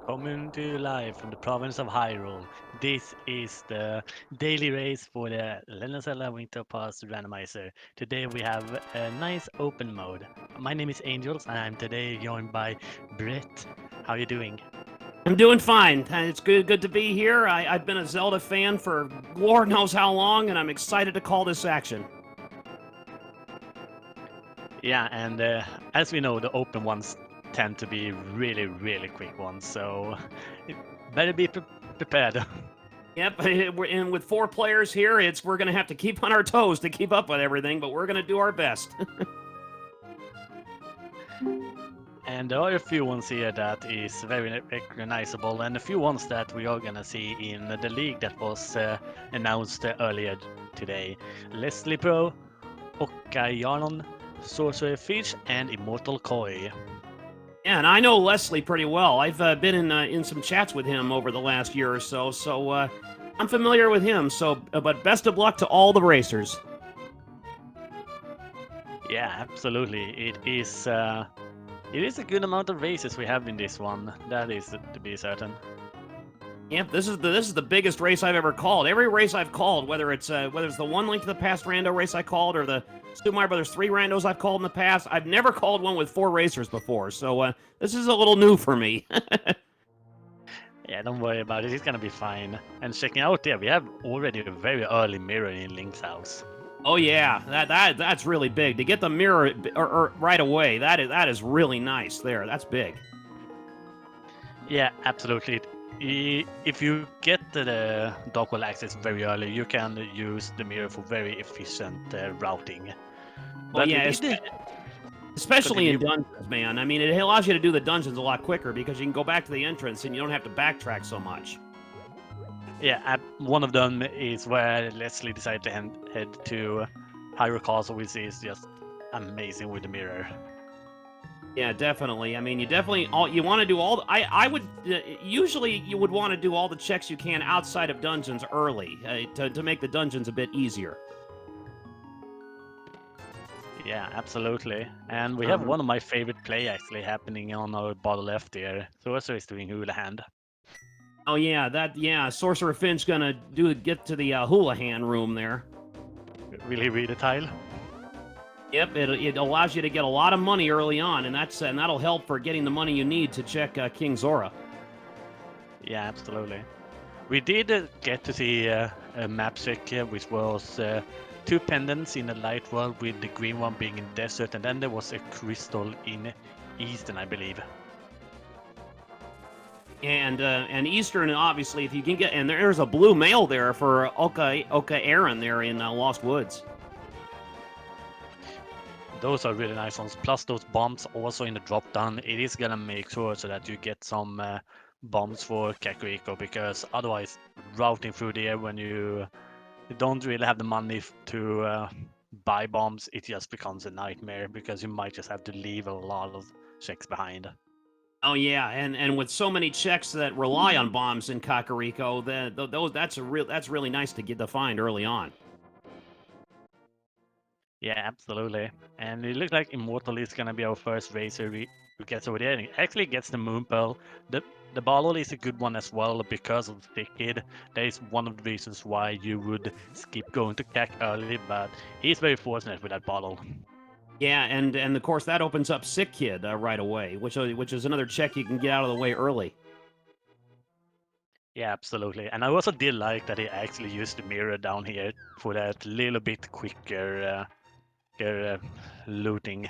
Coming to you live from the province of Hyrule. This is the daily race for the Legend of Zelda Winter Pass Randomizer. Today we have a nice open mode. My name is Angels and I'm today joined by Brett. How are you doing? I'm doing fine. It's good to be here. I've been a Zelda fan for Lord knows how long, and I'm excited to call this action. Yeah, and as we know, the open ones tend to be really quick ones, so better be prepared. Yep, and with 4 players here, we're gonna have to keep on our toes to keep up with everything, but we're gonna do our best. And there are a few ones here that is very recognizable, and a few ones that we are gonna see in the league that was announced earlier today. Leslie Pro, Okayanon, Sorcerer Fish, and Immortal Koi. Yeah, and I know Leslie pretty well. I've been in some chats with him over the last year or so, so I'm familiar with him. So, but best of luck to all the racers. Yeah, absolutely. It is a good amount of races we have in this one. That is to be certain. Yep, this is the biggest race I've ever called. Every race I've called, whether it's the one Link to the Past rando race I called or the Super Mario Brothers 3 randos I've called in the past, I've never called one with 4 racers before. So this is a little new for me. Yeah, don't worry about it. It's gonna be fine. And checking out there, we have already a very early mirror in Link's house. Oh yeah, that's really big to get the mirror right away. That is really nice there. That's big. Yeah, absolutely. If you get the Dark World access very early, you can use the mirror for very efficient routing. Oh But we yeah, did especially in continue. dungeons, man. I mean, it allows you to do the dungeons a lot quicker because you can go back to the entrance and you don't have to backtrack so much. Yeah, one of them is where Leslie decided to head to Hyrule Castle, which is just amazing with the mirror. Yeah, definitely. I mean, you want to do all. I would usually you would want to do all the checks you can outside of dungeons early to make the dungeons a bit easier. Yeah, absolutely. And we have Uh-huh. one of my favorite play actually happening on our bottom left here. Sorcerer is doing Hula Hand. Oh yeah, Sorcerer Finch gonna get to the Houlihan room there. Will he read the tile? Yep, it allows you to get a lot of money early on, and that'll help for getting the money you need to check King Zora. Yeah, absolutely. We did get to see a map check here, which was 2 pendants in the light world, with the green one being in desert, and then there was a crystal in eastern, I believe. And Eastern, obviously, if you can get, and there's a blue mail there for Oka Aaron there in Lost Woods. Those are really nice ones. Plus those bombs also in the drop down. It is gonna make sure so that you get some bombs for Kakariko, because otherwise routing through there when you don't really have the money to buy bombs, it just becomes a nightmare because you might just have to leave a lot of checks behind. Oh yeah, and with so many checks that rely on bombs in Kakariko, that's really nice to get to find early on. Yeah, absolutely. And it looks like Immortal is gonna be our first racer who gets over there. And he actually gets the Moon Pearl. The Bottle is a good one as well because of the kid. That is one of the reasons why you would skip going to CAC early, but he's very fortunate with that bottle. Yeah, and of course that opens up Sick Kid right away, which is another check you can get out of the way early. Yeah, absolutely. And I also did like that he actually used the mirror down here for that little bit quicker looting.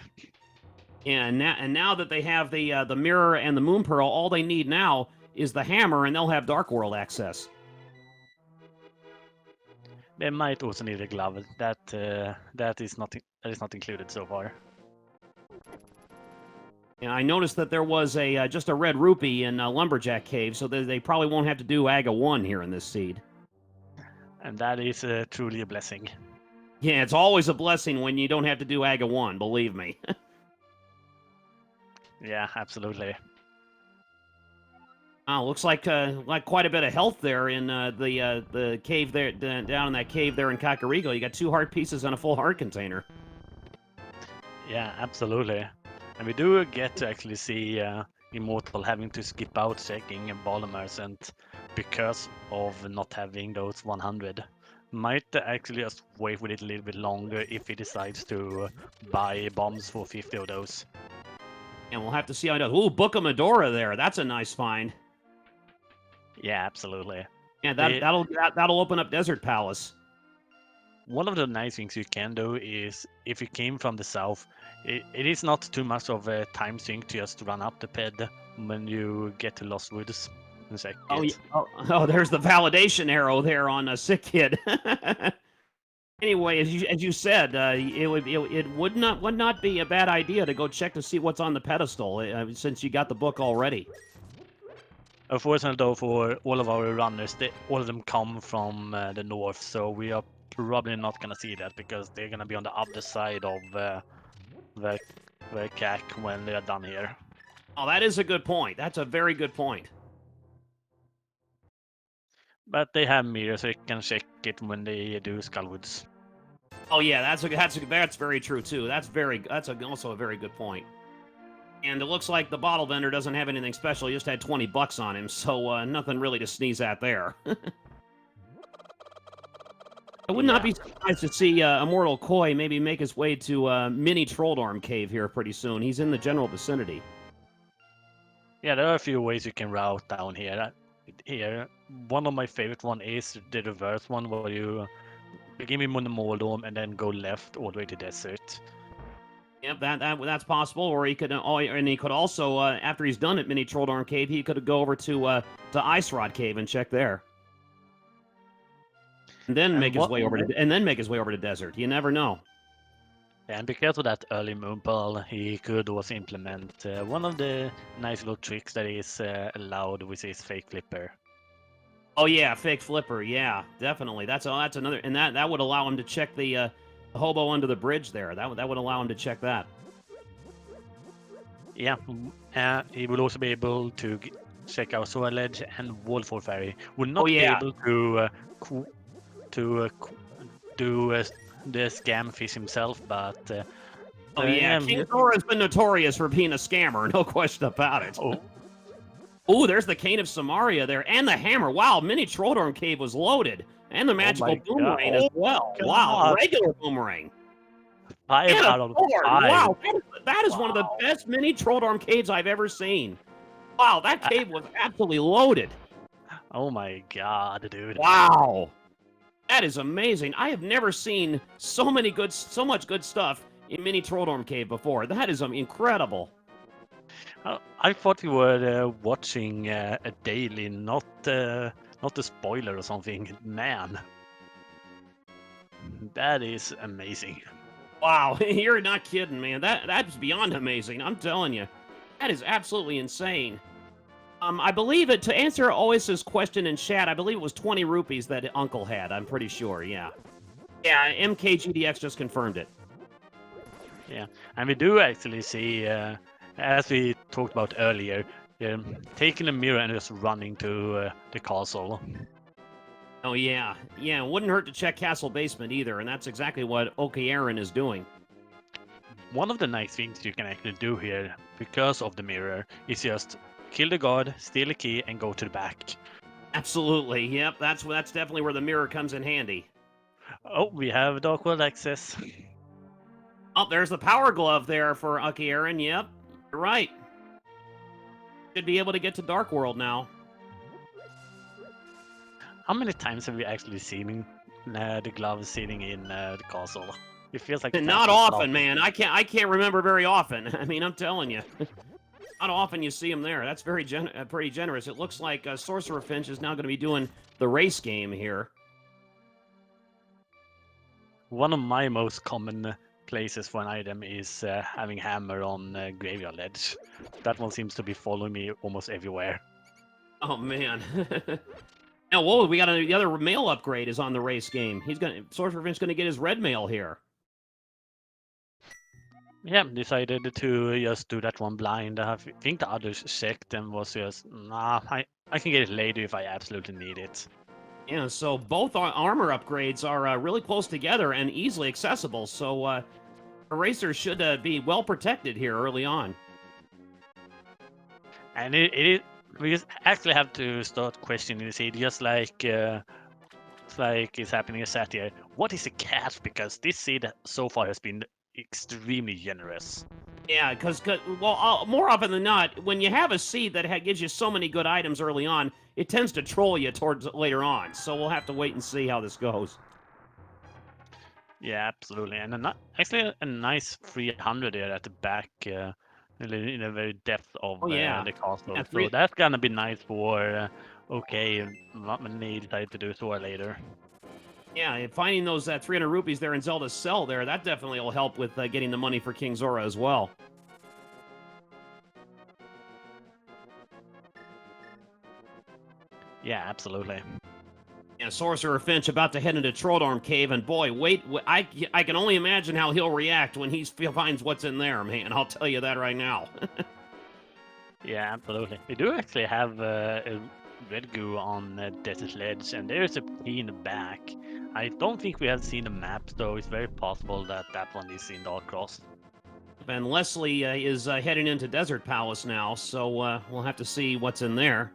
Yeah, and now that they have the mirror and the Moon Pearl, all they need now is the hammer, and they'll have Dark World access. They might also need a glove. That is not included so far. And I noticed that there was a just a red rupee in Lumberjack Cave, so they probably won't have to do Aga 1 here in this seed. And that is truly a blessing. Yeah, it's always a blessing when you don't have to do Aga 1, believe me. Yeah, absolutely. Looks like quite a bit of health there in the cave there down in that cave there in Kakariko. You got 2 heart pieces and a full heart container. Yeah, absolutely. And we do get to actually see Immortal having to skip out checking polymers and because of not having those 100. Might actually just wait with it a little bit longer if he decides to buy bombs for 50 of those. And we'll have to see how it does. Ooh, Book of Medora there. That's a nice find. Yeah, absolutely. Yeah, that'll open up Desert Palace. One of the nice things you can do is if you came from the south, it is not too much of a time sink to just run up the ped when you get to Lost Woods and check Oh, it. oh, there's the validation arrow there on a Sick Kid. Anyway, as you said, it would not be a bad idea to go check to see what's on the pedestal since you got the book already. Unfortunately, though, for all of our runners, all of them come from the north, so we are probably not gonna see that because they're gonna be on the other side of the CAC when they are done here. Oh, that is a good point. That's a very good point. But they have mirrors, so you can check it when they do Skullwoods. Oh yeah, that's very true too. Also a very good point. And it looks like the bottle vendor doesn't have anything special. He just had 20 bucks on him, so nothing really to sneeze at there. I would not be surprised to see Immortal Koi maybe make his way to Mini Trolldorm Cave here pretty soon. He's in the general vicinity. Yeah, there are a few ways you can route down here. One of my favorite one is the reverse one, where you begin with Monomordom and then go left all the way to Desert. Yep, that's possible. Or he could, also after he's done at Mini Trolldorm Cave, he could go over to Ice Rod Cave and check there, and then make his way over to Desert. You never know. And because of that early moon pearl, he could also implement one of the nice little tricks that is allowed with his fake flipper. Oh yeah, fake flipper. Yeah, definitely. That's another, and that would allow him to check the hobo under the bridge there. That would allow him to check that. Yeah, he will also be able to check out Sword Ledge and Waterfall Ferry. Will not be able to do the scam fish himself, but King Thor has been notorious for being a scammer, no question about it. Oh, there's the Cane of Samaria there, and the hammer. Wow, Mini Trolldorm Cave was loaded, and the magical boomerang as well. Wow, regular boomerang. 5 out of 5. Wow, that is one of the best Mini Trolldorm Caves I've ever seen. Wow, that cave was absolutely loaded. Oh my god, dude. Wow. That is amazing. I have never seen so much good stuff in Mini Trolldorm Cave before. That is incredible. I thought you were watching a daily, not a spoiler or something. Man, that is amazing. Wow, you're not kidding, man. That's beyond amazing. I'm telling you, that is absolutely insane. I believe it, to answer Ois's question in chat, I believe it was 20 rupees that Uncle had. I'm pretty sure, yeah. Yeah, MKGDX just confirmed it. Yeah, and we do actually see, as we talked about earlier, taking a mirror and just running to the castle. Oh, yeah. Yeah, it wouldn't hurt to check Castle Basement either, and that's exactly what Aaron is doing. One of the nice things you can actually do here, because of the mirror, is just kill the guard, steal a key, and go to the back. Absolutely. Yep, that's definitely where the mirror comes in handy. Oh, we have Dark World access. Oh, there's the power glove there for Ucky Aaron. Yep, you're right. Should be able to get to Dark World now. How many times have we actually seen the glove sitting in the castle? It feels like not often, man. I can't remember very often. I mean, I'm telling you. Not often you see him there. That's pretty generous. It looks like Sorcerer Finch is now going to be doing the race game here. One of my most common places for an item is having hammer on Graveyard Ledge. That one seems to be following me almost everywhere. Oh man. Now, whoa, we got the other mail upgrade is on the race game. Sorcerer Finch going to get his red mail here. Yeah, decided to just do that one blind. I think the others checked and was just, nah, I can get it later if I absolutely need it. Yeah, so both armor upgrades are really close together and easily accessible, so Eraser should be well protected here early on. And we just actually have to start questioning the seed, just like it's like it's happening in Satyr. What is a catch? Because this seed so far has been extremely generous. Yeah, because well, more often than not, when you have a seed that gives you so many good items early on, it tends to troll you towards later on. So we'll have to wait and see how this goes. Yeah, absolutely, and actually a nice 300 there at the back, in the very depth of Oh yeah, the yeah, castle. So three. that's gonna be nice for okay, not many decide to do so later. Yeah, and finding those 300 rupees there in Zelda's cell there, that definitely will help with getting the money for King Zora as well. Yeah, absolutely. Yeah, Sorcerer Finch about to head into Trolldorm Cave, and boy, I can only imagine how he'll react when he finds what's in there, man. I'll tell you that right now. Yeah, absolutely. We do actually have a red goo on Desert Ledge, and there's a key in the back. I don't think we have seen the map, so it's very possible that that one is in Darkross. And Leslie is heading into Desert Palace now, so we'll have to see what's in there.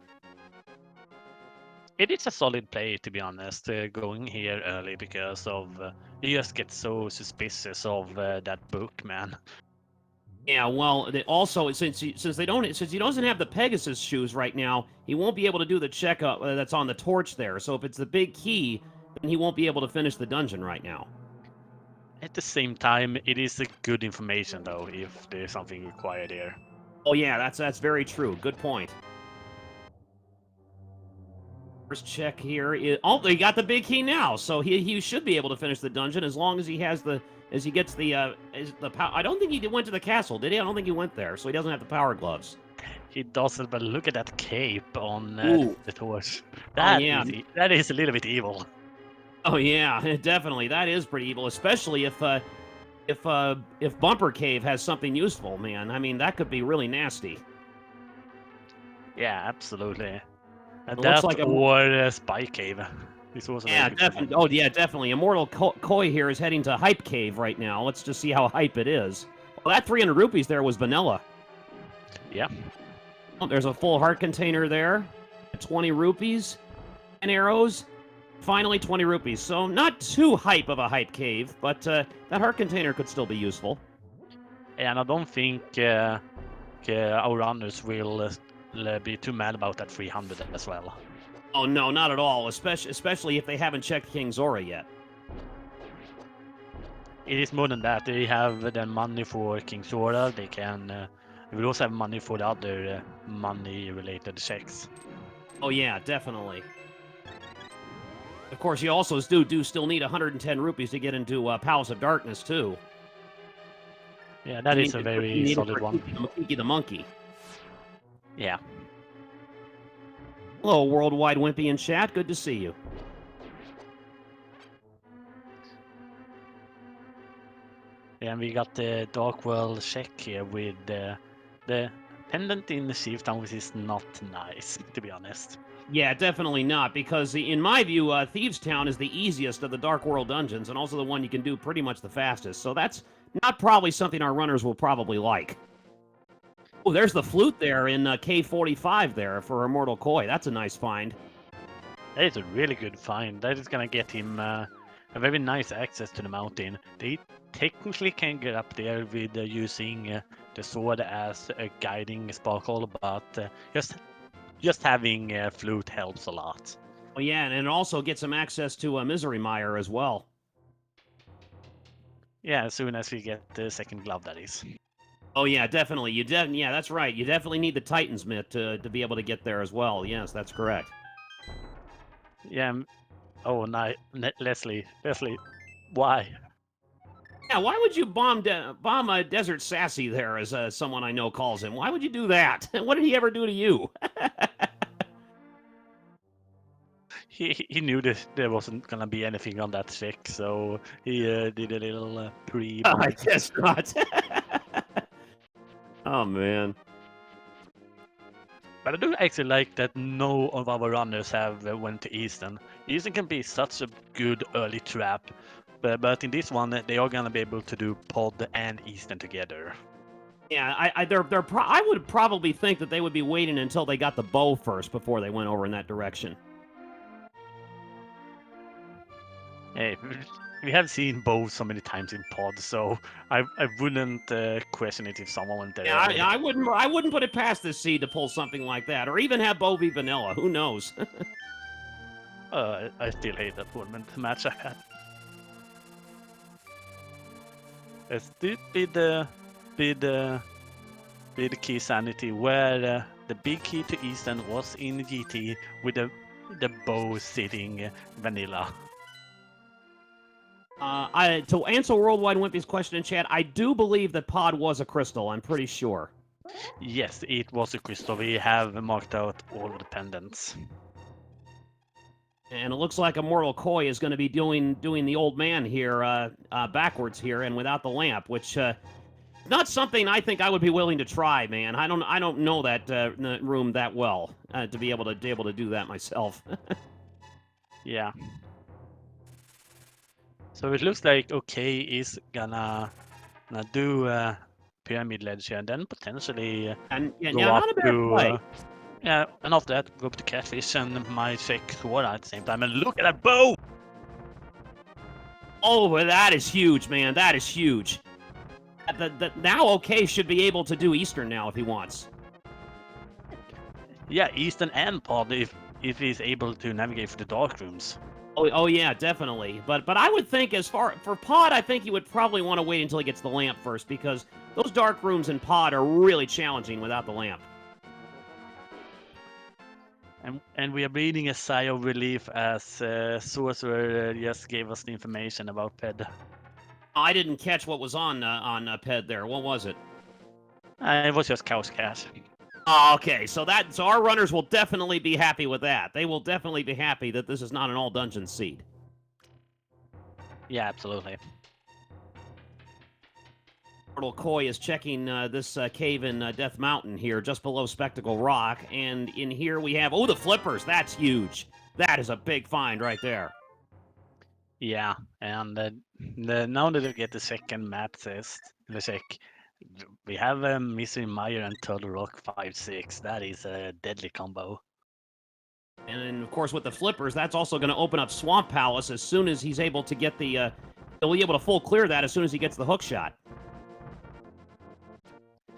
It is a solid play, to be honest, going here early because of you just get so suspicious of that book, man. Yeah, well, also since he doesn't have the Pegasus shoes right now, he won't be able to do the checkup that's on the torch there. So if it's the big key, then he won't be able to finish the dungeon right now. At the same time, it is a good information though if there's something required here. Oh yeah, that's very true. Good point. First check here. Oh, he got the big key now, so he should be able to finish the dungeon as long as he has as he gets the power. I don't think he went to the castle, did he? I don't think he went there, so he doesn't have the power gloves. He doesn't, but look at that cape on Ooh. the torch. Oh yeah. That is a little bit evil. Oh yeah, definitely. That is pretty evil, especially if Bumper Cave has something useful, man. I mean, that could be really nasty. Yeah, absolutely. And It looks that like a or Spy Cave. This was a very yeah, good definitely. combination. Oh yeah, definitely. Immortal Koi here is heading to Hype Cave right now. Let's just see how hype it is. Well, that 300 rupees there was vanilla. Yeah. Oh, there's a full heart container there. 20 rupees and arrows. Finally, 20 rupees. So not too hype of a hype cave, but that heart container could still be useful. And I don't think our runners will be too mad about that 300 as well. Oh no, not at all. Especially if they haven't checked King Zora yet. It is more than that. They have the money for King Sora. They will also have money for the other money-related checks. Oh yeah, definitely. Of course, you also do still need 110 rupees to get into Palace of Darkness too. Yeah, that is a very solid one. Kiki the monkey. Yeah. Hello, Worldwide Wimpy in chat. Good to see you. Yeah, and we got the Dark World check here with the pendant in the Chief Town, which is not nice, to be honest. Yeah, definitely not, because in my view, Thieves Town is the easiest of the Dark World dungeons, and also the one you can do pretty much the fastest. So that's not probably something our runners will probably like. Oh, there's the flute there in K45 there for Immortal Koi. That's a nice find. That is a really good find. That is gonna get him a very nice access to the mountain. They technically can get up there with using the sword as a guiding sparkle, but just having a flute helps a lot. Oh yeah, and it also gets him access to Misery Mire as well. Yeah, as soon as we get the second glove, that is. Oh yeah, definitely. Yeah, that's right. You definitely need the Titan's Myth to be able to get there as well. Yes, that's correct. Yeah. Oh, Leslie, why? Yeah, why would you bomb Desert Sassy there, as someone I know calls him? Why would you do that? What did he ever do to you? He knew that there wasn't gonna be anything on that check, so he did a little pre. I guess not. Oh man. But I do actually like that no of our runners have went to Eastern. Eastern can be such a good early trap, but in this one they are gonna be able to do Pod and Eastern together. Yeah, I would probably think that they would be waiting until they got the bow first before they went over in that direction. Hey, we have seen both so many times in pods, so I wouldn't question it if someone went there Yeah, early. I wouldn't put it past this seed to pull something like that, or even have Bo be vanilla. Who knows? I still hate that tournament match I had. It's the key sanity where the big key to Eastern was in GT with the bow sitting vanilla. To answer Worldwide Wimpy's question in chat, I do believe that Pod was a crystal. I'm pretty sure. Yes, it was a crystal. We have marked out all of the pendants. And it looks like Immortal Koi is going to be doing the old man here backwards here and without the lamp, which not something I think I would be willing to try, man. I don't know that room that well to be able to do that myself. Yeah. So it looks like OK is gonna do pyramid ledge here, and then potentially And yeah, go up not a bad to play. yeah, and after that go up to catfish and might fake Thor at the same time. And look at that bow! Oh, that is huge, man. That is huge. Now OK should be able to do Eastern now if he wants. Yeah, Eastern and Pod if he's able to navigate through the dark rooms. Oh yeah, definitely. But I would think as far for Pod, I think he would probably want to wait until he gets the lamp first because those dark rooms in Pod are really challenging without the lamp. And we are breathing a sigh of relief as Sorcerer just gave us the information about Ped. I didn't catch what was on Ped there. What was it? It was just Chaos Cash. Oh, okay, so our runners will definitely be happy with that. They will definitely be happy that this is not an all dungeon seed. Yeah, absolutely. Immortal Koi is checking this cave in Death Mountain here, just below Spectacle Rock, and in here we have the flippers. That's huge. That is a big find right there. Yeah, and now that we get the second map test, let's check. We have Missing Meyer and Turtle Rock 5-6. That is a deadly combo. And then, of course, with the flippers, that's also going to open up Swamp Palace as soon as he's able to get the. He'll be able to full clear that as soon as he gets the hook shot.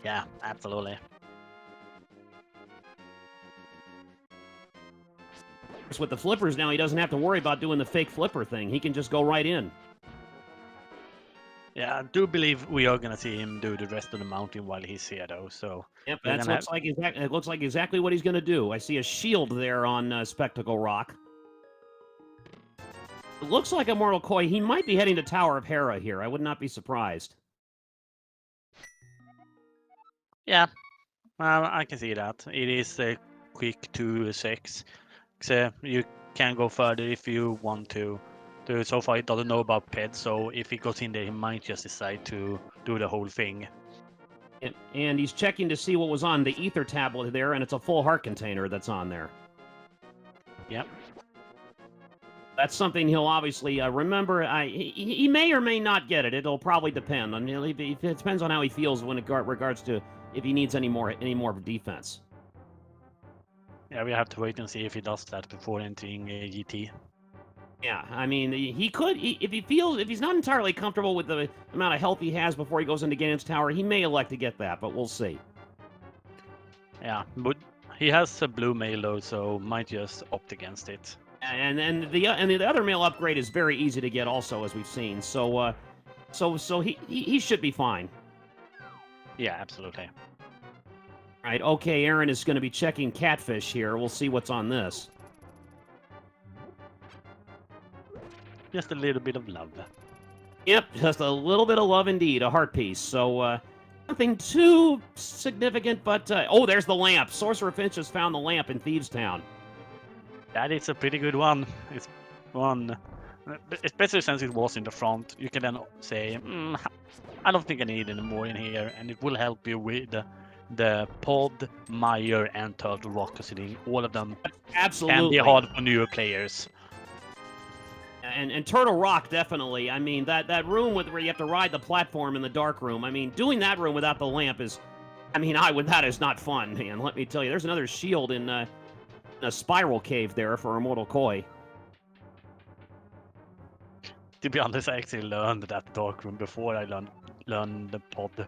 Yeah, absolutely. With the flippers now, he doesn't have to worry about doing the fake flipper thing. He can just go right in. Yeah, I do believe we are gonna see him do the rest of the mountain while he's here, though. So yep, that looks like exactly what he's gonna do. I see a shield there on Spectacle Rock. It looks like Immortal Koi. He might be heading to Tower of Hera here. I would not be surprised. Yeah, I can see that. It is a quick 2-6. So you can go further if you want to. So far, he doesn't know about Ped, so if he goes in there, he might just decide to do the whole thing. And he's checking to see what was on the ether tablet there, and it's a full heart container that's on there. Yep. That's something he'll obviously remember. He may or may not get it. It'll probably depend. It depends on how he feels when it regards to if he needs any more defense. Yeah, we have to wait and see if he does that before entering GT. Yeah, I mean, he could, if he's not entirely comfortable with the amount of health he has before he goes into Ganon's Tower, he may elect to get that, but we'll see. Yeah, but he has a blue mail though, so might just opt against it. And the other mail upgrade is very easy to get also, as we've seen. So he should be fine. Yeah, absolutely. All right, okay, Aaron is going to be checking Catfish here. We'll see what's on this. Just a little bit of love. Yep, just a little bit of love indeed, a heart piece. So, nothing too significant, but... there's the lamp. Sorcerer Finch has found the lamp in Thieves Town. That is a pretty good one. It's one... Especially since it was in the front. You can then say, I don't think I need any more in here, and it will help you with the Pod, Meyer, and Turtle Rock, considering all of them Absolutely can be hard for newer players. And Turtle Rock, definitely. I mean, that room where you have to ride the platform in the dark room. I mean, doing that room without the lamp is, I mean, that is not fun, man. Let me tell you. There's another shield in a spiral cave there for Immortal Koi. To be honest, I actually learned that dark room before I learned the pod.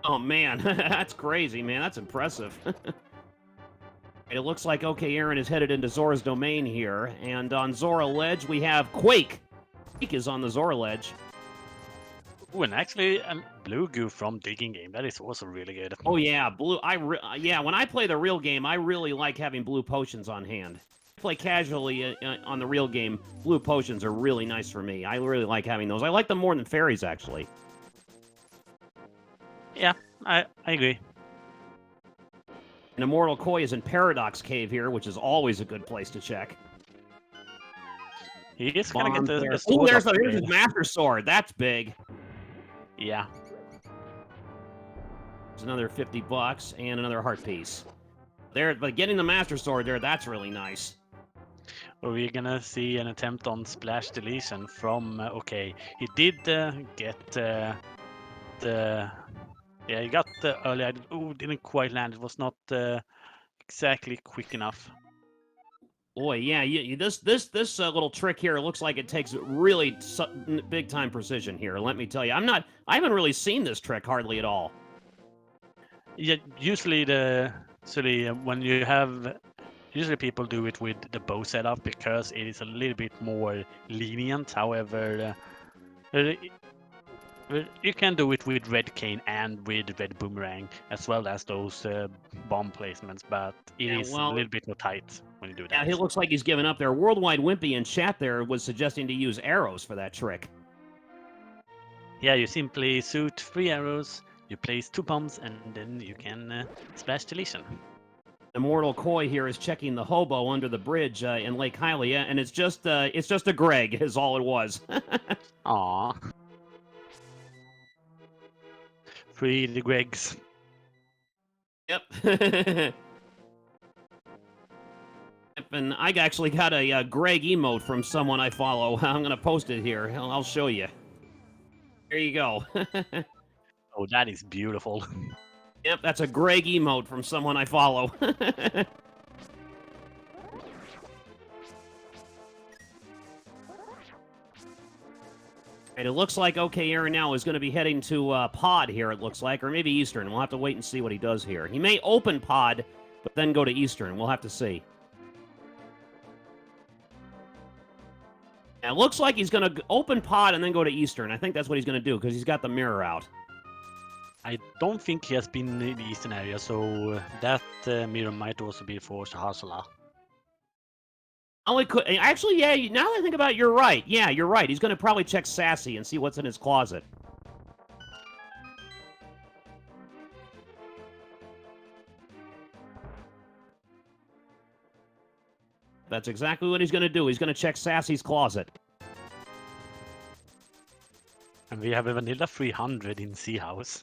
Oh man, that's crazy, man. That's impressive. It looks like OK Aaron is headed into Zora's domain here, and on Zora Ledge we have Quake. Quake is on the Zora Ledge. Ooh, and actually, Blue Goo from Digging Game, that is also really good. Oh yeah, blue. Yeah, when I play the real game, I really like having blue potions on hand. I play casually on the real game. Blue potions are really nice for me. I really like having those. I like them more than fairies, actually. Yeah, I agree. And Immortal Koi is in Paradox Cave here, which is always a good place to check. He is gonna get the sword. There's his Master Sword. That's big. Yeah. There's another $50 and another heart piece. There, but getting the Master Sword there, that's really nice. Well, we're gonna see an attempt on splash deletion from OK. He did get the. Yeah, he got the early. Oh, didn't quite land. It was not exactly quick enough. Boy, yeah, this little trick here looks like it takes really big time precision here. Let me tell you, I haven't really seen this trick hardly at all. Yeah, usually usually people do it with the bow setup because it is a little bit more lenient. However, you can do it with red cane and with red boomerang as well as those bomb placements, but it is a little bit more tight when you do that. Yeah, it looks like he's given up there. Worldwide Wimpy in chat there was suggesting to use arrows for that trick. Yeah, you simply shoot 3 arrows, you place 2 bombs, and then you can splash deletion. Immortal Koi here is checking the hobo under the bridge in Lake Hylia, and it's just a Greg is all it was. Aww. Free the Gregs. Yep. And I actually got a Greg emote from someone I follow. I'm gonna post it here. I'll show you. There you go. Oh, that is beautiful. Yep, that's a Greg emote from someone I follow. And it looks like OK Aaron now is going to be heading to Pod here, it looks like, or maybe Eastern. We'll have to wait and see what he does here. He may open Pod, but then go to Eastern. We'll have to see. It looks like he's going to open Pod and then go to Eastern. I think that's what he's going to do because he's got the mirror out. I don't think he has been in the Eastern area, so that mirror might also be for Shahazala. Oh, it could. Actually, yeah, now that I think about it, you're right. Yeah, you're right. He's going to probably check Sassy and see what's in his closet. That's exactly what he's going to do. He's going to check Sassy's closet. And we have a Vanilla 300 in Sea House.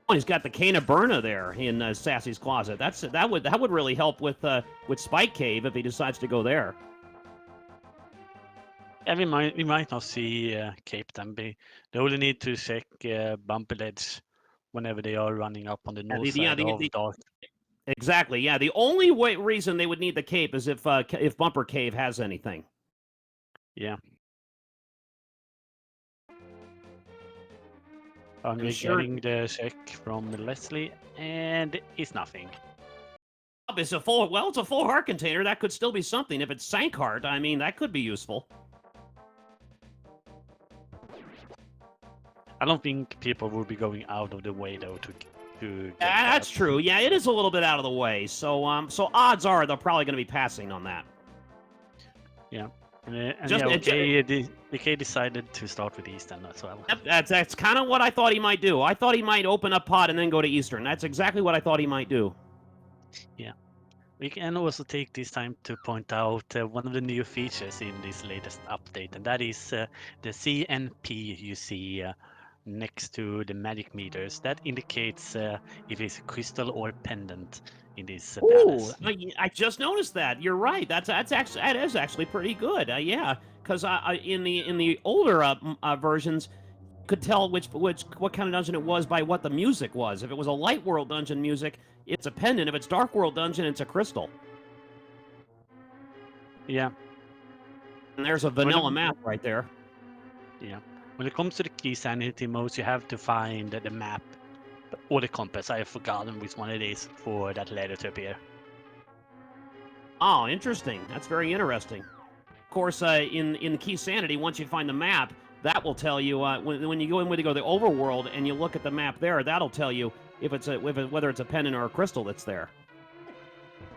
Oh, he's got the Cane of Burna there in Sassy's closet. That would really help with Spike Cave if he decides to go there. Yeah, we might not see Cape then. They only need to check Bumpy Ledge whenever they are running up on the north side of Dark. Exactly. Yeah, the only reason they would need the Cape is if Bumper Cave has anything. Yeah. I'm getting the check from Leslie, and it's nothing. It's a full heart container. That could still be something. If it's sank heart, I mean, that could be useful. I don't think people will be going out of the way though to get that's true. Yeah, it is a little bit out of the way. So odds are they're probably going to be passing on that. Yeah. DK decided to start with Eastern as well. Yep, that's kind of what I thought he might do. I thought he might open up Pod and then go to Eastern. That's exactly what I thought he might do. Yeah. We can also take this time to point out one of the new features in this latest update, and that is the CNP you see next to the magic meters. That indicates if it's crystal or pendant in this Ooh, palace. I just noticed that. You're right. That is actually pretty good. Yeah, because in the older versions, you could tell what kind of dungeon it was by what the music was. If it was a light world dungeon music, it's a pendant. If it's dark world dungeon, it's a crystal. Yeah. And there's a When vanilla it, map right there. yeah. When it comes to the key sanity modes, you have to find the map or the compass. I have forgotten which one it is for that letter to appear. Oh, interesting. That's very interesting. Of course, in Key Sanity, once you find the map, that will tell you when you go in, when you go to the overworld and you look at the map there, that'll tell you if whether it's a pendant or a crystal that's there.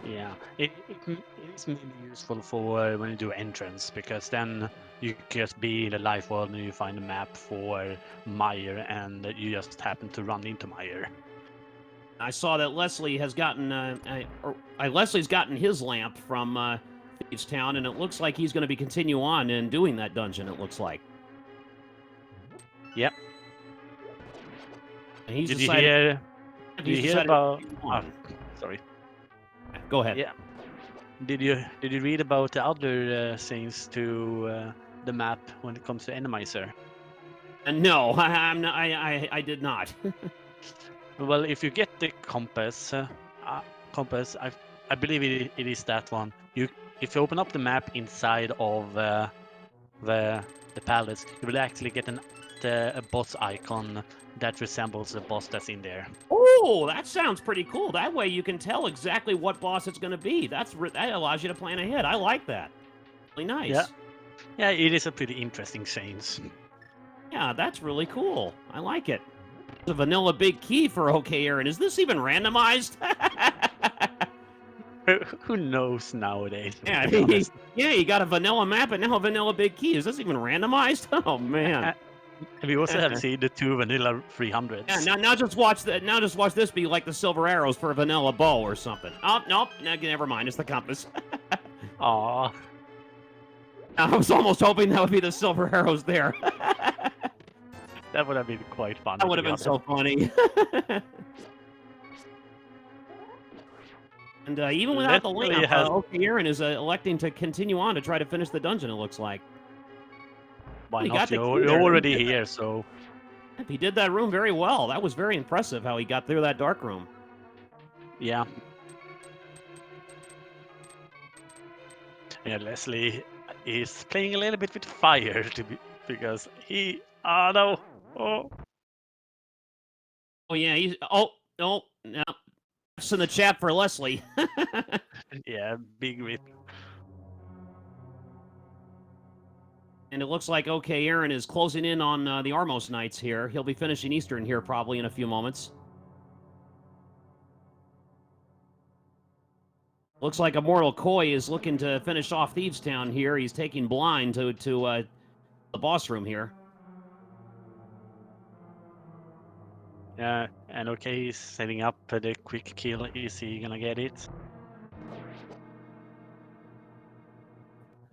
Yeah, it is maybe useful for when you do entrance, because then you just be in the life world and you find a map for Meyer and you just happen to run into Meyer. I saw that Leslie has gotten Leslie's gotten his lamp from Thieves Town, and it looks like he's going to be continue on and doing that dungeon. It looks like. Yep. And he's Did you decided. hear? Did He's you hear decided to about? continue Oh, on. sorry. Go ahead. Yeah. Did you read about the other things to the map when it comes to Randomizer? No, I'm not, I did not. Well, if you get the compass, compass, I believe it is that one. If you open up the map inside of the palace, you will actually get a boss icon that resembles the boss that's in there. Oh, that sounds pretty cool. That way you can tell exactly what boss it's going to be. That allows you to plan ahead. I like that. Really nice. Yeah, yeah, it is a pretty interesting change. Yeah, that's really cool. I like it. It's a vanilla big key for OK Aaron. Is this even randomized? Who knows nowadays? Yeah, To be honest. yeah, you got a vanilla map and now a vanilla big key. Is this even randomized? Oh man. We also have seen the two vanilla 300s. Yeah, now just watch that. Now just watch this be like the silver arrows for a vanilla bow or something. Oh nope, never mind. It's the compass. Aw. I was almost hoping that would be the silver arrows there. That would have been quite fun. That would have been so funny. And even without the Leslie lamp, has. OK Aaron is electing to continue on to try to finish the dungeon, it looks like. Why He not? got the key You're there. already here, so. He did that room very well. That was very impressive how he got through that dark room. Yeah. Yeah, Leslie is playing a little bit with fire because he. Oh no! Oh. Oh yeah, he's oh no. That's in the chat for Leslie. Yeah, big rip. And it looks like OK Aaron is closing in on the Armos Knights here. He'll be finishing Eastern here probably in a few moments. Looks like Immortal Koi is looking to finish off Thieves Town here. He's taking blind to the boss room here. Yeah, and okay, he's setting up the quick kill. Is he gonna get it?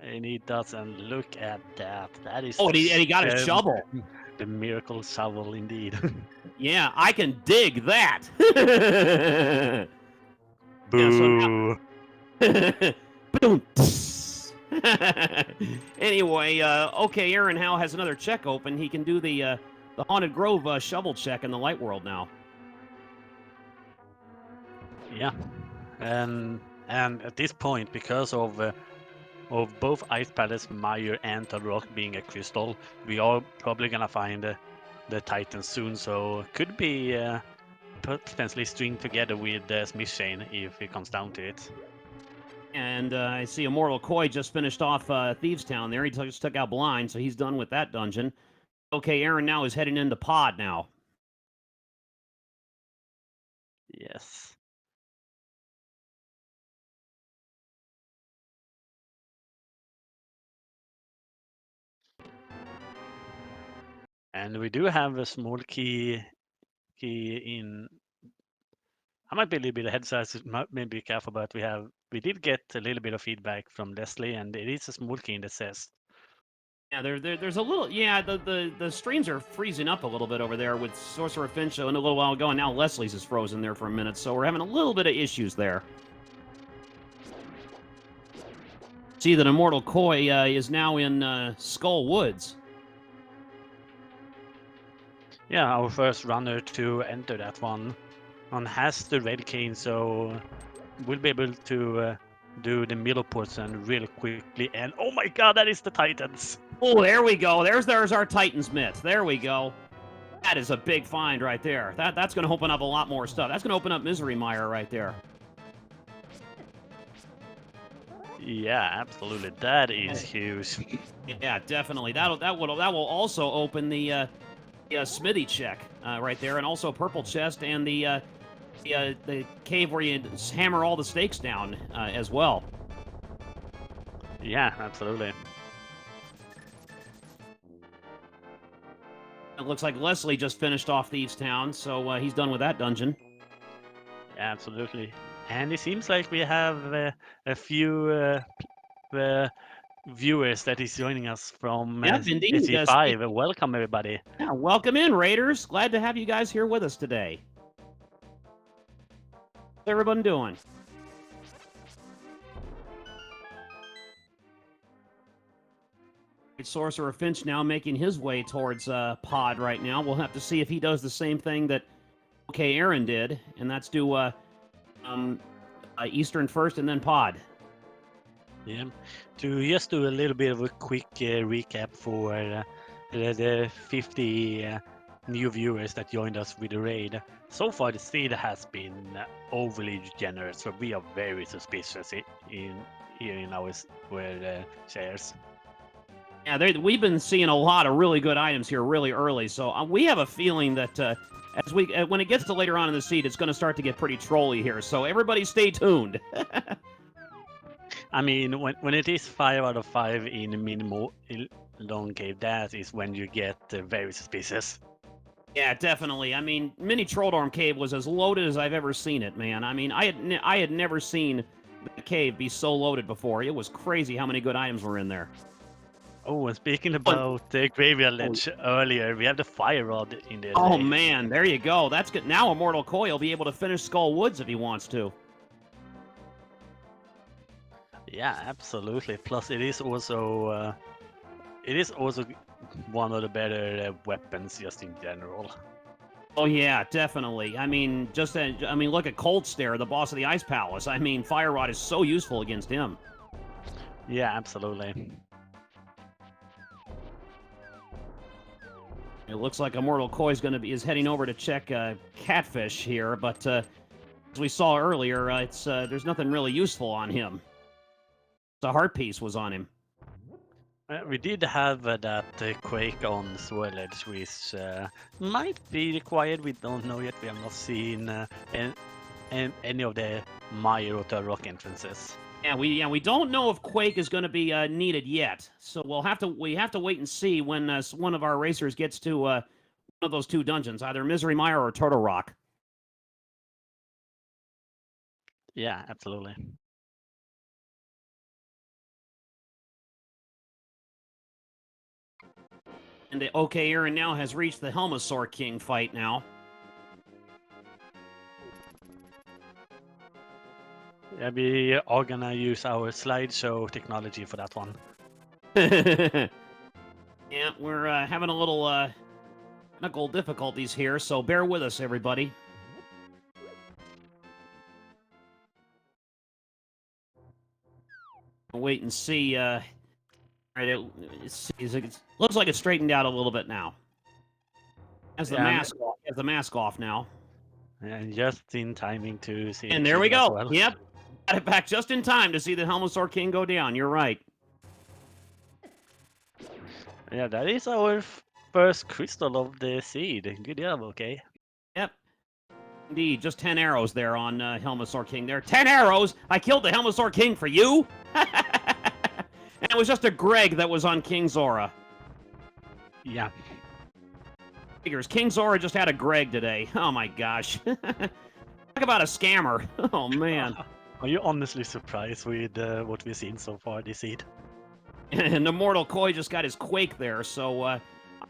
And he doesn't. Look at that. That is. Oh, and he got his shovel. The miracle shovel, indeed. Yeah, I can dig that. Boo. Boom. Anyway, OK Aaron Howe has another check open. He can do the Haunted Grove shovel check in the light world now. Yeah, and at this point, because of both Ice Palace, Meyer, and the Rock being a crystal, we are probably gonna find the Titan soon. So could be potentially string together with Smith Chain if it comes down to it. And I see Immortal Koi just finished off Thieves Town there. He just took out Blind, so he's done with that dungeon. OK Aaron now is heading into Pod now. Yes. And we do have a small key in. I might be a little bit ahead, so I should maybe be careful. But we did get a little bit of feedback from Leslie, and it is a small key in that says Yeah, there's a little, yeah, the streams are freezing up a little bit over there with Sorcerer Finch and a little while ago, and now Leslie's is frozen there for a minute, so we're having a little bit of issues there. See that Immortal Koi is now in Skull Woods. Yeah, our first runner to enter that one has the red cane, so we'll be able to do the middle portion really quickly. And oh my god, that is the Titans! Oh, there we go. There's our Titan's Myth. There we go. That is a big find right there. That's going to open up a lot more stuff. That's going to open up Misery Mire right there. Yeah, absolutely. That is huge. Yeah, definitely. That will also open the Smithy check right there, and also Purple Chest and the cave where you hammer all the stakes down as well. Yeah, absolutely. It looks like Leslie just finished off Thieves Town, so he's done with that dungeon. Yeah, absolutely. And it seems like we have a few viewers that is joining us from Yep, indeed. SE5. Welcome, everybody. Yeah, welcome in, Raiders. Glad to have you guys here with us today. How's everyone doing? Sorcerer Finch now making his way towards Pod right now. We'll have to see if he does the same thing that Aaron did, and that's do Eastern first and then Pod. Yeah, to just do a little bit of a quick recap for the 50 new viewers that joined us with the raid. So far, the seed has been overly generous, so we are very suspicious here in our shares. Yeah, we've been seeing a lot of really good items here really early, so we have a feeling that when it gets to later on in the seed, it's going to start to get pretty trolly here. So everybody, stay tuned. I mean, when it is 5 out of 5 in minimal long cave, that is when you get very suspicious. Yeah, definitely. I mean, Mini Trolldorm Cave was as loaded as I've ever seen it, man. I mean, I had never seen the cave be so loaded before. It was crazy how many good items were in there. Oh, and speaking about the Graveyard Ledge earlier, we have the Fire Rod in there. Oh, man, there you go. That's good. Now Immortal Koi will be able to finish Skull Woods if he wants to. Yeah, absolutely. Plus, it is also one of the better weapons just in general. Oh yeah, definitely. I mean, look at Cold Stare, the boss of the Ice Palace. I mean, Fire Rod is so useful against him. Yeah, absolutely. It looks like Immortal Koi is heading over to check Catfish here, but as we saw earlier, there's nothing really useful on him. The heart piece was on him. We did have that Quake on Sword Edge, which might be required. We don't know yet. We have not seen any of the Mire or rock entrances. Yeah, we don't know if Quake is going to be needed yet. So we have to wait and see when one of our racers gets to one of those two dungeons, either Misery Mire or Turtle Rock. Yeah, absolutely. And the Aaron now has reached the Helmasaur King fight now. Yeah, we are gonna use our slideshow technology for that one. Yeah, we're having a little technical difficulties here, so bear with us, everybody. Wait and see. Right, it looks like it's straightened out a little bit now. Has the mask off. Has the mask off now. And just in timing to see. And there we go. Well. Yep, got it back just in time to see the Helmasaur King go down. You're right. Yeah, that is our first crystal of the seed. Good job, okay? Yep. Indeed, just 10 arrows there on Helmasaur King there. 10 arrows? I killed the Helmasaur King for you? And it was just a Greg that was on King Zora. Yeah. Figures. King Zora just had a Greg today. Oh my gosh. Talk about a scammer. Oh man. Are you honestly surprised with what we've seen so far this seed? And Immortal Koi just got his Quake there, so I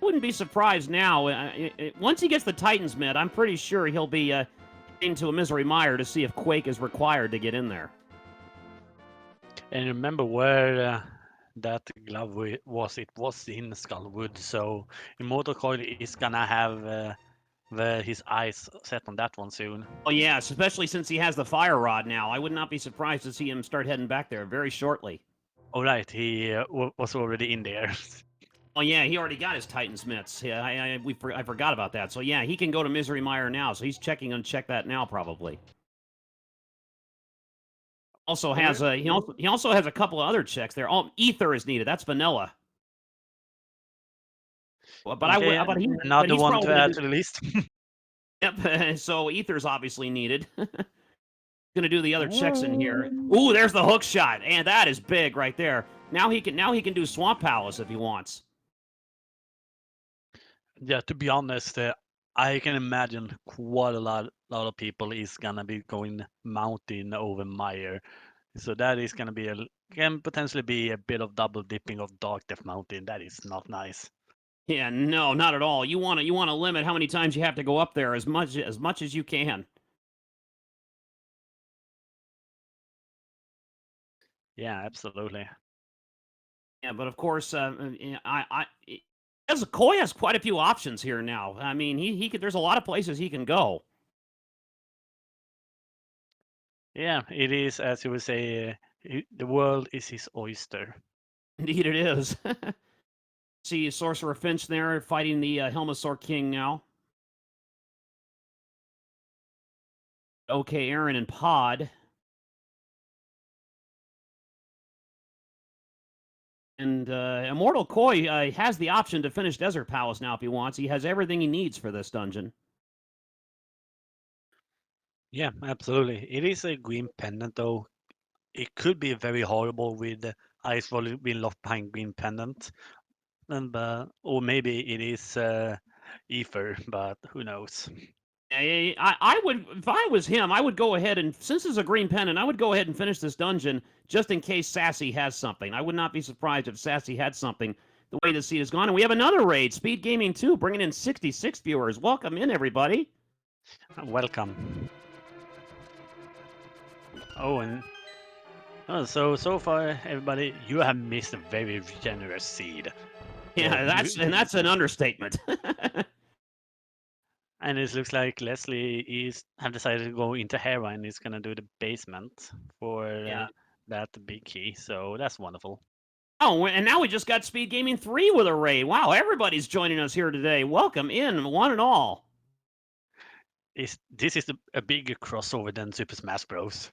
wouldn't be surprised now. Once he gets the Titan's Mid, I'm pretty sure he'll be into a Misery Mire to see if Quake is required to get in there. And remember where that glove was? It was in Skullwood, so Immortal Coil is gonna have his eyes set on that one soon. Oh, yeah, especially since he has the Fire Rod now. I would not be surprised to see him start heading back there very shortly. All right, he was already in there. Oh, yeah, he already got his Titan's Mitts. Yeah, I forgot about that. So, yeah, he can go to Misery Mire now, so he's checking check that now, probably. Also has he also has a couple of other checks there. Oh, Ether is needed. That's vanilla. Well, but Okay, another one to add to the list. Yep. So Ether's obviously needed. Gonna do the other checks in here. Ooh, there's the hook shot, and that is big right there. Now he can do Swamp Palace if he wants. Yeah, to be honest, I can imagine quite a lot of people is gonna be going mountain over Mire. So that is gonna be can potentially be a bit of double dipping of Dark Death Mountain. That is not nice. Yeah, no, not at all. You want to limit how many times you have to go up there as much as you can. Yeah, absolutely. Yeah, but of course, as Koi has quite a few options here now. I mean, he could. There's a lot of places he can go. Yeah, it is, as you would say, the world is his oyster. Indeed, it is. See Sorcerer Finch there fighting the Helmasaur King now. Okay, Aaron and Pod. And Immortal Koi has the option to finish Desert Palace now if he wants. He has everything he needs for this dungeon. Yeah, absolutely. It is a green pendant, though. It could be very horrible with Ice Volley being left behind green pendant, and or maybe it is Ether, but who knows? I would, if I was him, I would go ahead and, since it's a green pendant, I would go ahead and finish this dungeon just in case Sassy has something. I would not be surprised if Sassy had something the way the seed has gone. And we have another raid, Speed Gaming 2, bringing in 66 viewers. Welcome in, everybody. Welcome. Oh, and so far, everybody, you have missed a very generous seed. Yeah, that's an understatement. And it looks like Leslie have decided to go into Hera and is gonna do the basement for that big key. So that's wonderful. Oh, and now we just got Speed Gaming 3 with a raid. Wow, everybody's joining us here today. Welcome in, one and all. This is a bigger crossover than Super Smash Bros.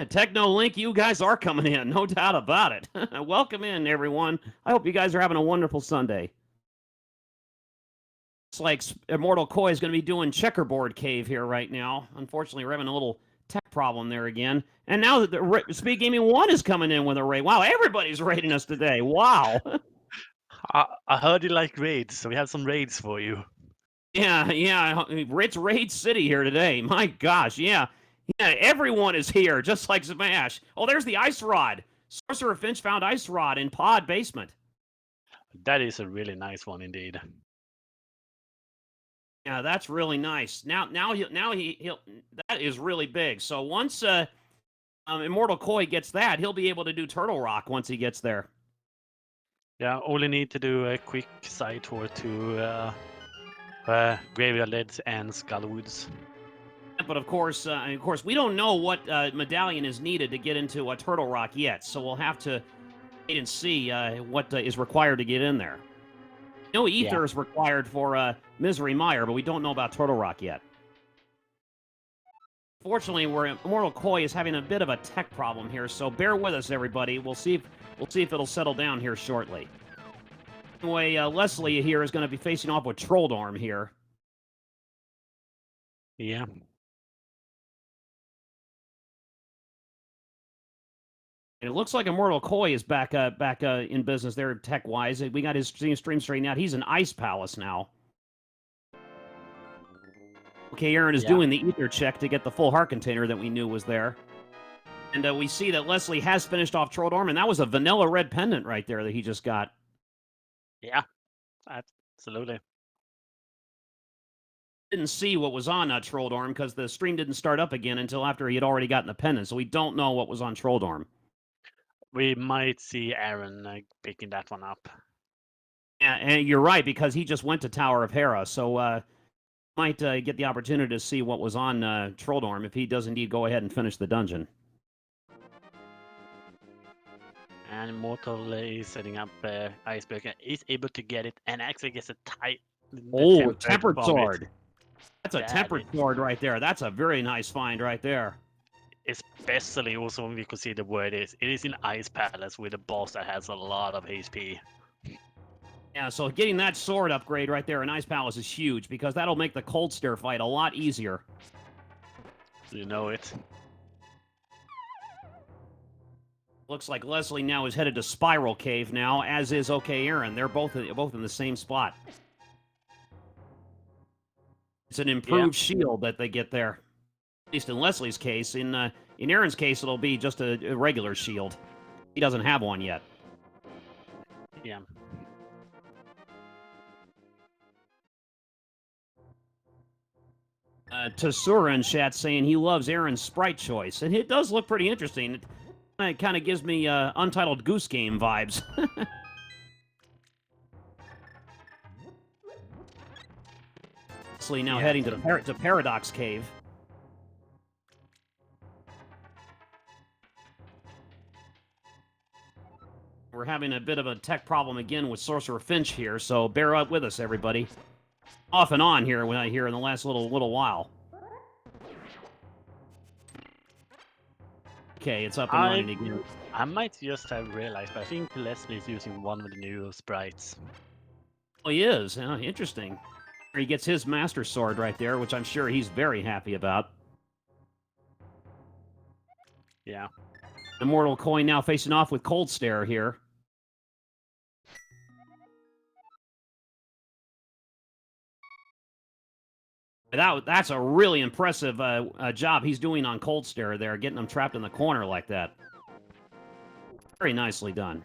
Techno Link, you guys are coming in, no doubt about it. Welcome in, everyone. I hope you guys are having a wonderful Sunday. It's like Immortal Koi is going to be doing Checkerboard Cave here right now. Unfortunately, we're having a little tech problem there again. And now that the Speed Gaming 1 is coming in with a raid. Wow, everybody's raiding us today. Wow. I heard you like raids, so we have some raids for you. Yeah. It's Raid City here today. My gosh, yeah. Yeah, everyone is here, just like Smash. Oh, there's the Ice Rod. Sorcerer Finch found Ice Rod in Pod Basement. That is a really nice one indeed. Yeah, that's really nice. Now he'll that is really big. So once Immortal Koi gets that, he'll be able to do Turtle Rock once he gets there. Yeah, only need to do a quick side tour to Graveyard Leads and Skullwoods. But of course, we don't know what medallion is needed to get into a Turtle Rock yet. So we'll have to wait and see what is required to get in there. No Ether is required for Misery Mire, but we don't know about Turtle Rock yet. Fortunately, Immortal Koi is having a bit of a tech problem here, so bear with us, everybody. We'll see if it'll settle down here shortly. Anyway, Leslie here is going to be facing off with Trolldorm here. Yeah. And it looks like Immortal Koi is back in business there tech-wise. We got his stream straightened out. He's in Ice Palace now. Okay, Aaron is doing the Ether check to get the full heart container that we knew was there. And we see that Leslie has finished off Trolldorm, and that was a vanilla red pendant right there that he just got. Yeah, absolutely. Didn't see what was on Trolldorm because the stream didn't start up again until after he had already gotten the pendant, so we don't know what was on Trolldorm. We might see Aaron picking that one up. And you're right, because he just went to Tower of Hera, so might get the opportunity to see what was on Trolldorm if he does indeed go ahead and finish the dungeon. And Immortal is setting up Icebreaker, is able to get it, and actually gets a tight. Oh, tempered from sword. it. That's a tempered sword right there. That's a very nice find right there. Especially also when we consider where it is. It is in Ice Palace with a boss that has a lot of HP. Yeah, so getting that sword upgrade right there in Ice Palace is huge because that'll make the Cold Stare fight a lot easier. You know it. Looks like Leslie now is headed to Spiral Cave now, as is OK Aaron. They're both in the same spot. It's an improved shield that they get there. At least in Leslie's case. In Aaron's case, it'll be just a regular shield. He doesn't have one yet. Yeah. Tesura in chat saying he loves Aaron's sprite choice, and it does look pretty interesting. It kind of gives me Untitled Goose Game vibes. Leslie now heading to Paradox Cave. We're having a bit of a tech problem again with Sorcerer Finch here, so bear up with us, everybody. Off and on here in the last little while. Okay, it's up and running again. I might just have realized, but I think Leslie is using one of the new sprites. Oh, he is? Interesting. He gets his Master Sword right there, which I'm sure he's very happy about. Yeah. Immortal Coin now facing off with Cold Stare here. That's a really impressive job he's doing on Cold Stare there, getting him trapped in the corner like that. Very nicely done.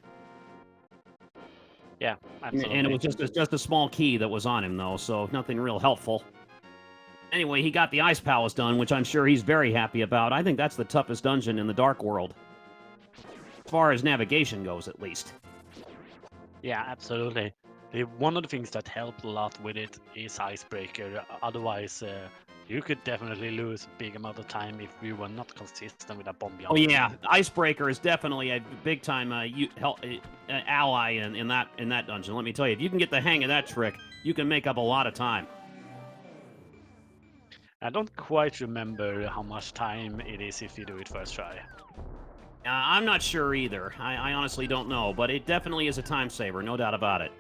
Yeah, absolutely. And it was just a small key that was on him, though, so nothing real helpful. Anyway, he got the Ice Palace done, which I'm sure he's very happy about. I think that's the toughest dungeon in the Dark World. As far as navigation goes, at least. Yeah, absolutely. One of the things that helped a lot with it is Icebreaker. Otherwise, you could definitely lose a big amount of time if you were not consistent with that bomb. Oh yeah, Icebreaker is definitely a big time ally in that dungeon. Let me tell you, if you can get the hang of that trick, you can make up a lot of time. I don't quite remember how much time it is if you do it first try. I'm not sure either. I honestly don't know, but it definitely is a time saver, no doubt about it.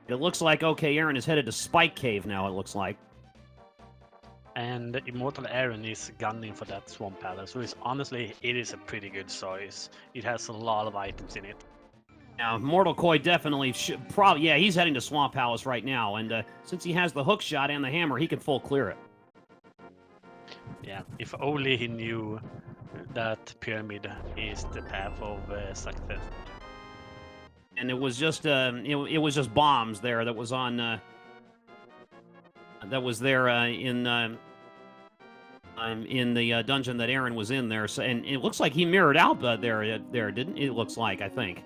It looks like OK Aaron is headed to Spike Cave now, it looks like. And Immortal Aaron is gunning for that Swamp Palace, which honestly, it is a pretty good choice. It has a lot of items in it. Now, Mortal Koi definitely he's heading to Swamp Palace right now, and since he has the hook shot and the hammer, he can full clear it. Yeah, if only he knew that pyramid is the path of success. And it was just it was just bombs there that was on that was there in the dungeon that Aaron was in there. So, and it looks like he mirrored out there didn't it? Looks like, I think.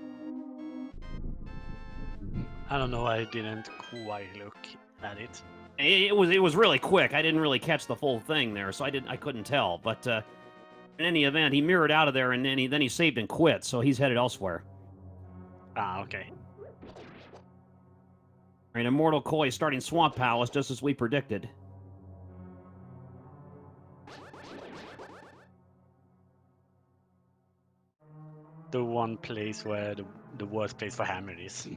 I don't know. I didn't quite look at it. It was really quick. I didn't really catch the full thing there, so I couldn't tell. But in any event, he mirrored out of there, and then he saved and quit. So he's headed elsewhere. Ah, okay. All right, Immortal Koi starting Swamp Palace just as we predicted. The one place where the worst place for hammer is.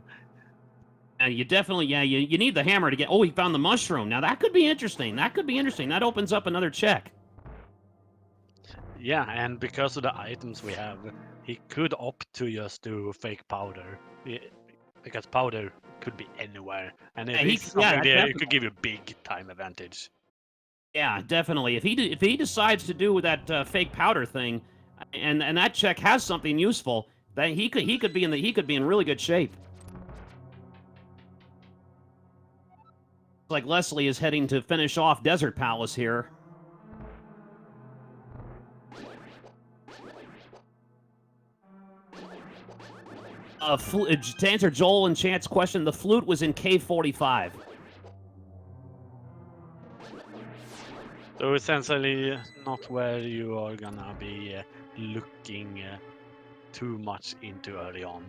You definitely, you need the hammer to get... Oh, he found the mushroom. Now, that could be interesting. That opens up another check. Yeah, and because of the items we have, he could opt to just do fake powder. Because powder could be anywhere. And if it's something there, it could give you a big time advantage. Yeah, definitely. If he decides to do that fake powder thing, and that check has something useful, then he could be in really good shape. Like Leslie is heading to finish off Desert Palace here. To answer Joel and Chant's question, the flute was in Cave 45. So essentially, not where you are gonna be looking too much into early on.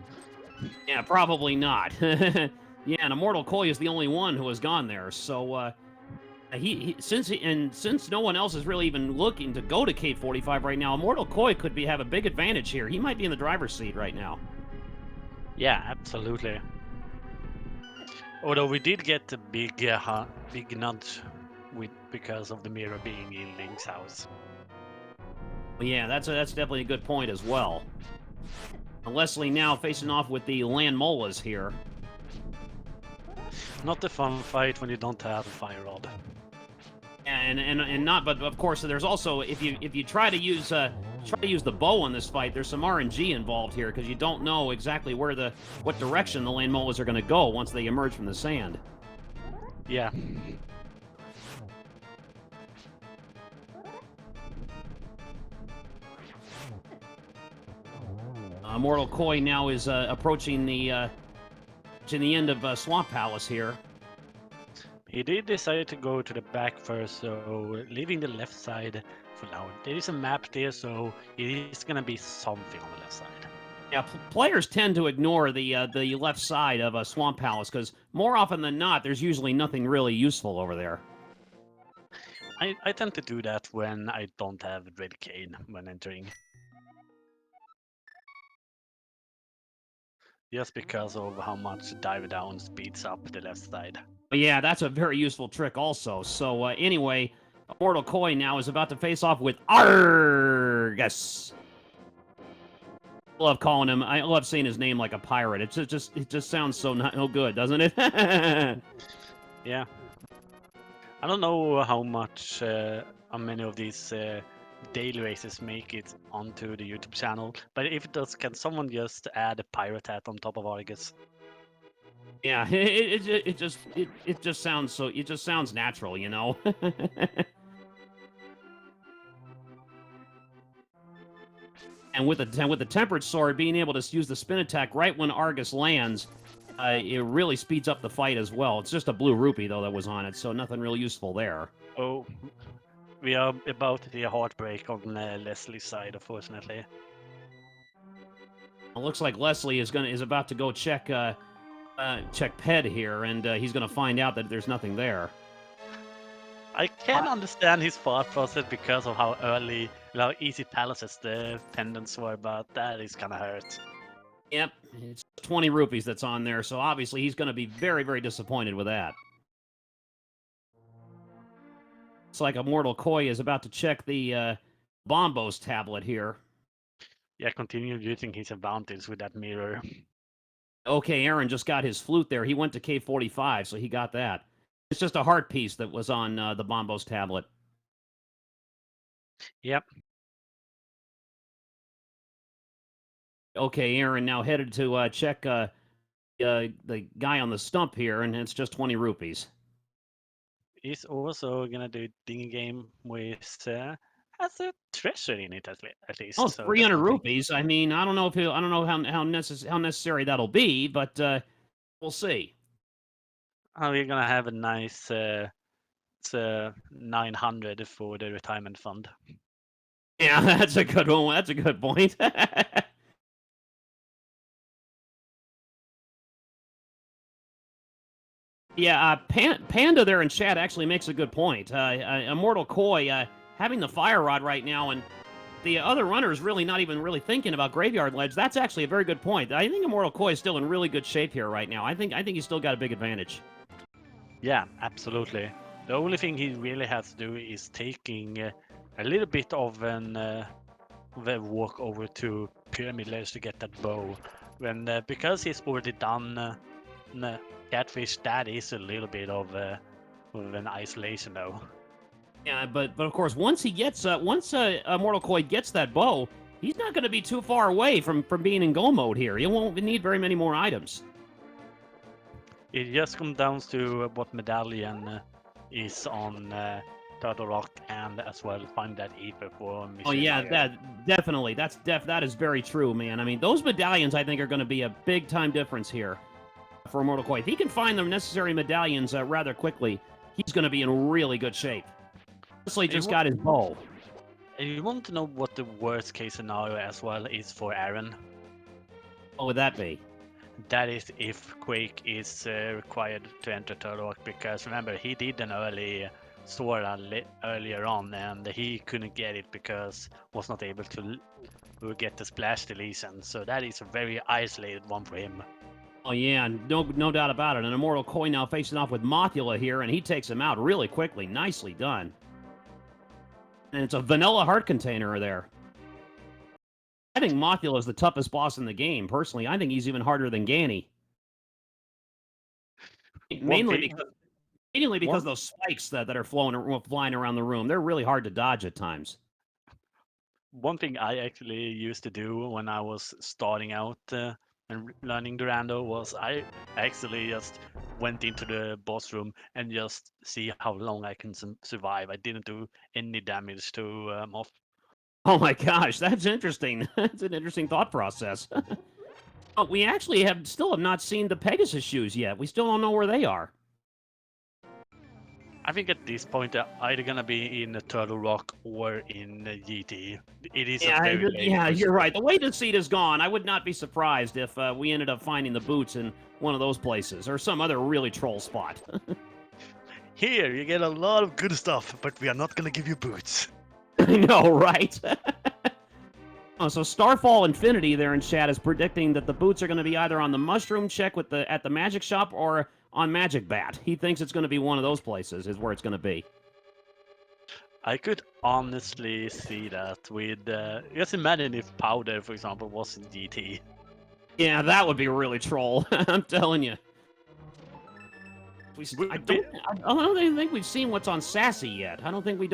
Yeah, probably not. Yeah, and Immortal Koi is the only one who has gone there. So since no one else is really even looking to go to Cave 45 right now, Immortal Koi could have a big advantage here. He might be in the driver's seat right now. Yeah, absolutely. Although we did get a big nudge because of the mirror being in Link's house. Well, yeah, that's definitely a good point as well. Leslie now facing off with the Land Molas here. Not a fun fight when you don't have a fire rod. And not, but of course, there's also if you try to use the bow in this fight, there's some RNG involved here because you don't know exactly what direction the Land Molas are going to go once they emerge from the sand. Yeah. Immortal Koi now is approaching the end of Swamp Palace here. He did decide to go to the back first, so leaving the left side for now. There is a map there, so it is gonna be something on the left side. Yeah, players tend to ignore the left side of a Swamp Palace because more often than not, there's usually nothing really useful over there. I tend to do that when I don't have Red Cane when entering. Just because of how much dive down speeds up the left side. But yeah, that's a very useful trick also. So anyway, Immortal Koi now is about to face off with Argus. I love saying his name like a pirate. It just sounds so no good, doesn't it? Yeah. I don't know how many of these daily races make it onto the YouTube channel, but if it does, can someone just add a pirate hat on top of Argus? Yeah, it just sounds natural, you know. And with the tempered sword, being able to use the spin attack right when Argus lands, it really speeds up the fight as well. It's just a blue rupee though that was on it, so nothing really useful there. Oh, we are about to see a heartbreak on Leslie's side, unfortunately. It looks like Leslie is about to go check Ped here, and he's gonna find out that there's nothing there. I can understand his thought process because of how easy palaces the pendants were, but that is kind of hurt. Yep, it's 20 rupees that's on there, so obviously he's going to be very, very disappointed with that. It's like Immortal Koi is about to check the Bombos tablet here. Yeah, continue using his advantage with that mirror. Okay, Aaron just got his flute there. He went to K45, so he got that. It's just a heart piece that was on the Bombos tablet. Yep. Okay, Aaron now headed to check the guy on the stump here, and it's just 20 rupees. He's also gonna do Ding game with has a treasure in it at least. Oh, so 300 rupees. I mean, I don't know how necessary that'll be, but we'll see. We're gonna have a nice 900 for the retirement fund. Yeah, that's a good one. That's a good point. Yeah, Panda there in chat actually makes a good point. Immortal Koi having the fire rod right now, and the other runners really not even really thinking about Graveyard Ledge. That's actually a very good point. I think Immortal Koi is still in really good shape here right now. I think he's still got a big advantage. Yeah, absolutely. The only thing he really has to do is taking a little bit of a walk over to Pyramid Ledge to get that bow. Because he's already done Catfish, that is a little bit of an isolation though. Yeah, but of course, once he gets Mortal Koi gets that bow, he's not going to be too far away from being in go mode here. He won't need very many more items. It just comes down to what medallion is on Turtle Rock, and as well find that ether for Oh Misery yeah, Mire. definitely. That is very true, man. I mean, those medallions I think are going to be a big time difference here for Mortal Koi. If he can find the necessary medallions rather quickly, he's going to be in really good shape. Honestly, just got his bow. And you want to know what the worst case scenario as well is for Aaron? What would that be? That is if Quake is required to enter Turtle Rock, because remember he did an early Sora earlier on and he couldn't get it because was not able to get the splash deletion. So that is a very isolated one for him. Oh yeah, no doubt about it. And Immortal Koi now facing off with Mothula here, and he takes him out really quickly. Nicely done. And it's a vanilla heart container there. I think Mothula is the toughest boss in the game. Personally, I think he's even harder than Gani. Mainly because those spikes that are flying around the room, they're really hard to dodge at times. One thing I actually used to do when I was starting out and learning Durando was I actually just went into the boss room and just see how long I can survive. I didn't do any damage to Moth. Oh my gosh, that's interesting. That's an interesting thought process. Oh, we actually still have not seen the Pegasus shoes yet. We still don't know where they are. I think at this point they're either gonna be in the Turtle Rock or in the GT. It is a very late you're right. The way the seat is gone, I would not be surprised if we ended up finding the boots in one of those places or some other really troll spot. Here, you get a lot of good stuff, but we are not gonna give you boots. I know, right? Oh, so Starfall Infinity there in chat is predicting that the boots are going to be either on the Mushroom Check at the Magic Shop or on Magic Bat. He thinks it's going to be one of those places is where it's going to be. I could honestly see that with just imagine if Powder, for example, was in GT. Yeah, that would be really troll. I'm telling you. I don't even think we've seen what's on Sassy yet. I don't think we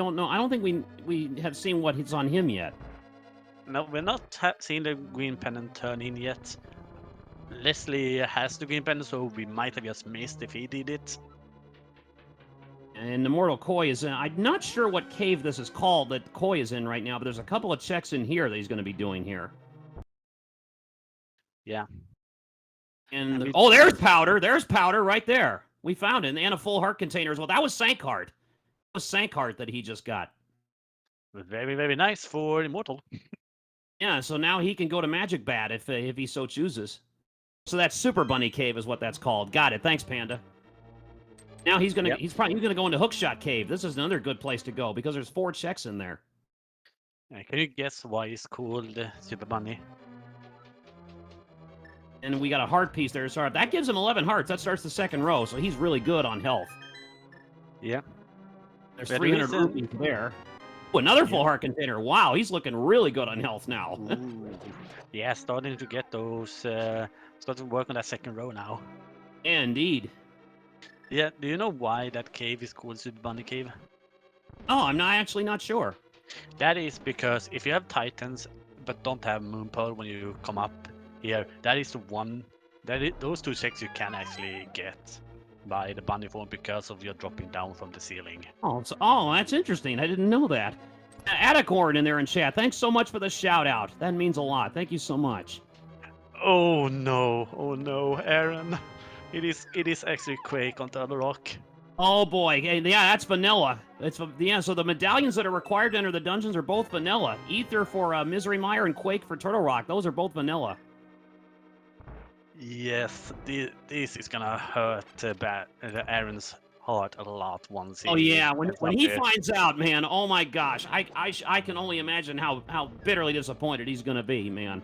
have seen what's on him yet. No, we're not seeing the green pennant turn in yet. Leslie has the green pennant, so we might have just missed if he did it. And Immortal Koi is in. I'm not sure what cave this is called that Koi is in right now, but there's a couple of checks in here that he's going to be doing here. Yeah. And oh, there's Powder. There's Powder right there. We found it. And a full heart container as well. That was Sankheart. That was Sankheart that he just got. Very, very nice for Immortal. Yeah, so now he can go to Magic Bat if he so chooses. So that's Super Bunny Cave is what that's called. Got it. Thanks, Panda. Now he's probably gonna go into Hookshot Cave. This is another good place to go because there's 4 checks in there. Can you guess why it's called Super Bunny? And we got a heart piece there. Sorry, that gives him 11 hearts. That starts the second row, so he's really good on health. Yeah. There's 300 rupees there. Ooh, another full heart container. Wow, he's looking really good on health now. Yeah, starting to get those. Starting to work on that second row now. Yeah, indeed. Yeah, do you know why that cave is called Super Bunny Cave? Oh, I'm actually not sure. That is because if you have Titans but don't have Moon Pearl when you come up here, that is the one. Those 2 checks you can actually get by the bunny form because of your dropping down from the ceiling. Oh, that's interesting. I didn't know that. Atacorn in there in chat. Thanks so much for the shout out. That means a lot. Thank you so much. Oh no, Aaron. It is actually Quake on Turtle Rock. Oh boy, yeah, that's vanilla. So the medallions that are required to enter the dungeons are both vanilla. Ether for Misery Mire and Quake for Turtle Rock. Those are both vanilla. Yes, this is gonna hurt Aaron's heart a lot once he. Oh yeah, when he finds out, man. Oh my gosh, I can only imagine how bitterly disappointed he's gonna be, man.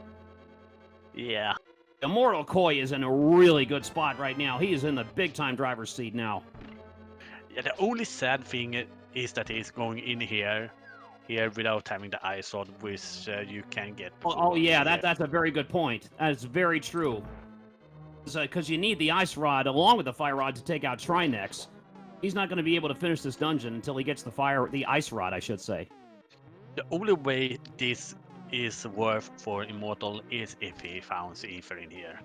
Yeah. Immortal Koi is in a really good spot right now. He is in the big-time driver's seat now. Yeah, the only sad thing is that he's going in here without having the ice rod, which you can get. Oh yeah, that's a very good point. That's very true. Because you need the ice rod along with the fire rod to take out Trinex. He's not going to be able to finish this dungeon until he gets the ice rod, I should say. The only way this is worth for Immortal is if he founds Ether in here.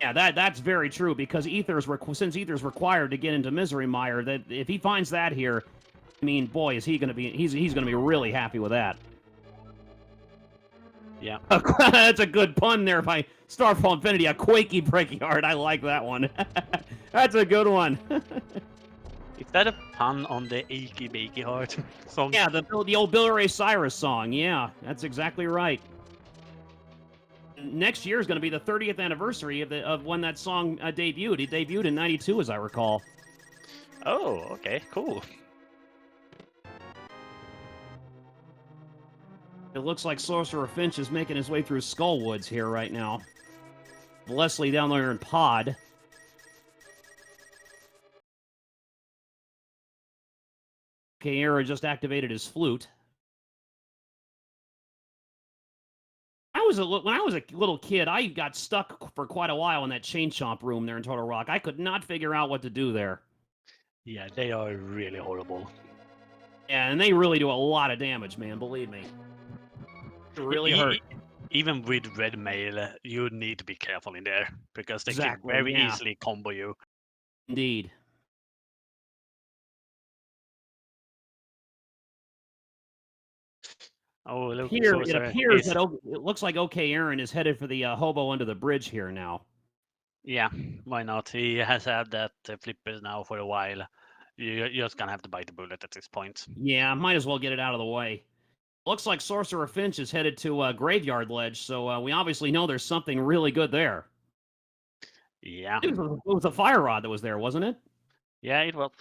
Yeah, that's very true, because since Ether's required to get into Misery Mire, that if he finds that here, I mean, boy, is he going to be he's going to be really happy with that. Yeah. That's a good pun there by Starfall Infinity, a quakey breaky heart. I like that one. That's a good one. Is that a pun on the Achy Bakey Heart song? Yeah, the old Billy Ray Cyrus song. Yeah, that's exactly right. Next year is going to be the 30th anniversary of when that song debuted. It debuted in '92, as I recall. Oh, okay, cool. It looks like Sorcerer Finch is making his way through Skullwoods here right now. Leslie down there in Pod. Okay, Era just activated his flute. When I was a little kid, I got stuck for quite a while in that Chain Chomp room there in Turtle Rock. I could not figure out what to do there. Yeah, they are really horrible. Yeah, and they really do a lot of damage, man, believe me. It really hurt. Even with red mail, you need to be careful in there, because they can very easily combo you. Indeed. Oh, look, It appears that it looks like OK Aaron is headed for the hobo under the bridge here now. Yeah, why not? He has had that flippers now for a while. You're just gonna have to bite the bullet at this point. Yeah, might as well get it out of the way. Looks like Sorcerer Finch is headed to Graveyard Ledge, so we obviously know there's something really good there. Yeah. It was a fire rod that was there, wasn't it? Yeah, it was.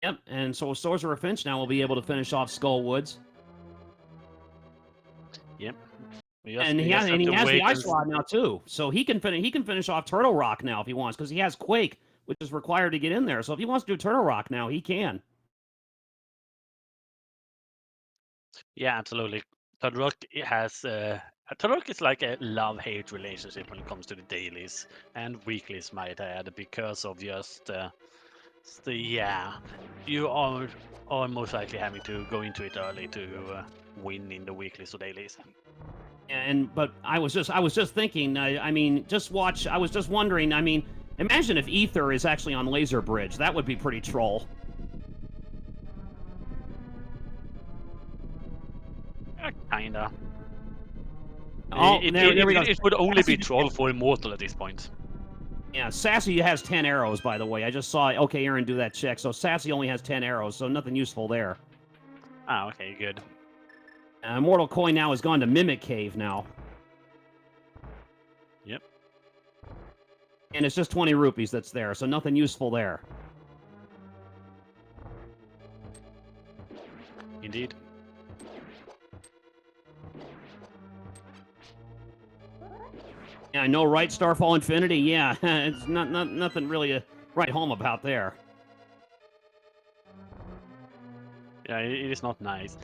Yep, and so Sorcerer Finch now will be able to finish off Skullwoods. Yep. And he has the ice rod now too, so he can finish off Turtle Rock now if he wants, because he has Quake, which is required to get in there. So if he wants to do Turtle Rock now, he can. Yeah, absolutely. Turtle Rock is like a love-hate relationship when it comes to the dailies and weeklies, might I add, because of just you are most likely having to go into it early to win in the weeklies or dailies. But I was just thinking. I was just wondering. I mean, imagine if Ether is actually on Laser Bridge. That would be pretty troll. Kinda. Oh, there we go. It would only be troll for Immortal at this point. Yeah, Sassy has 10 arrows, by the way. I just saw OK Aaron do that check, so Sassy only has 10 arrows, so nothing useful there. Ah, okay, good. Immortal Coin now has gone to Mimic Cave now. Yep. And it's just 20 rupees that's there, so nothing useful there. Indeed. Yeah, I know, right? Starfall Infinity? Yeah, it's nothing really to write home about there. Yeah, it is not nice.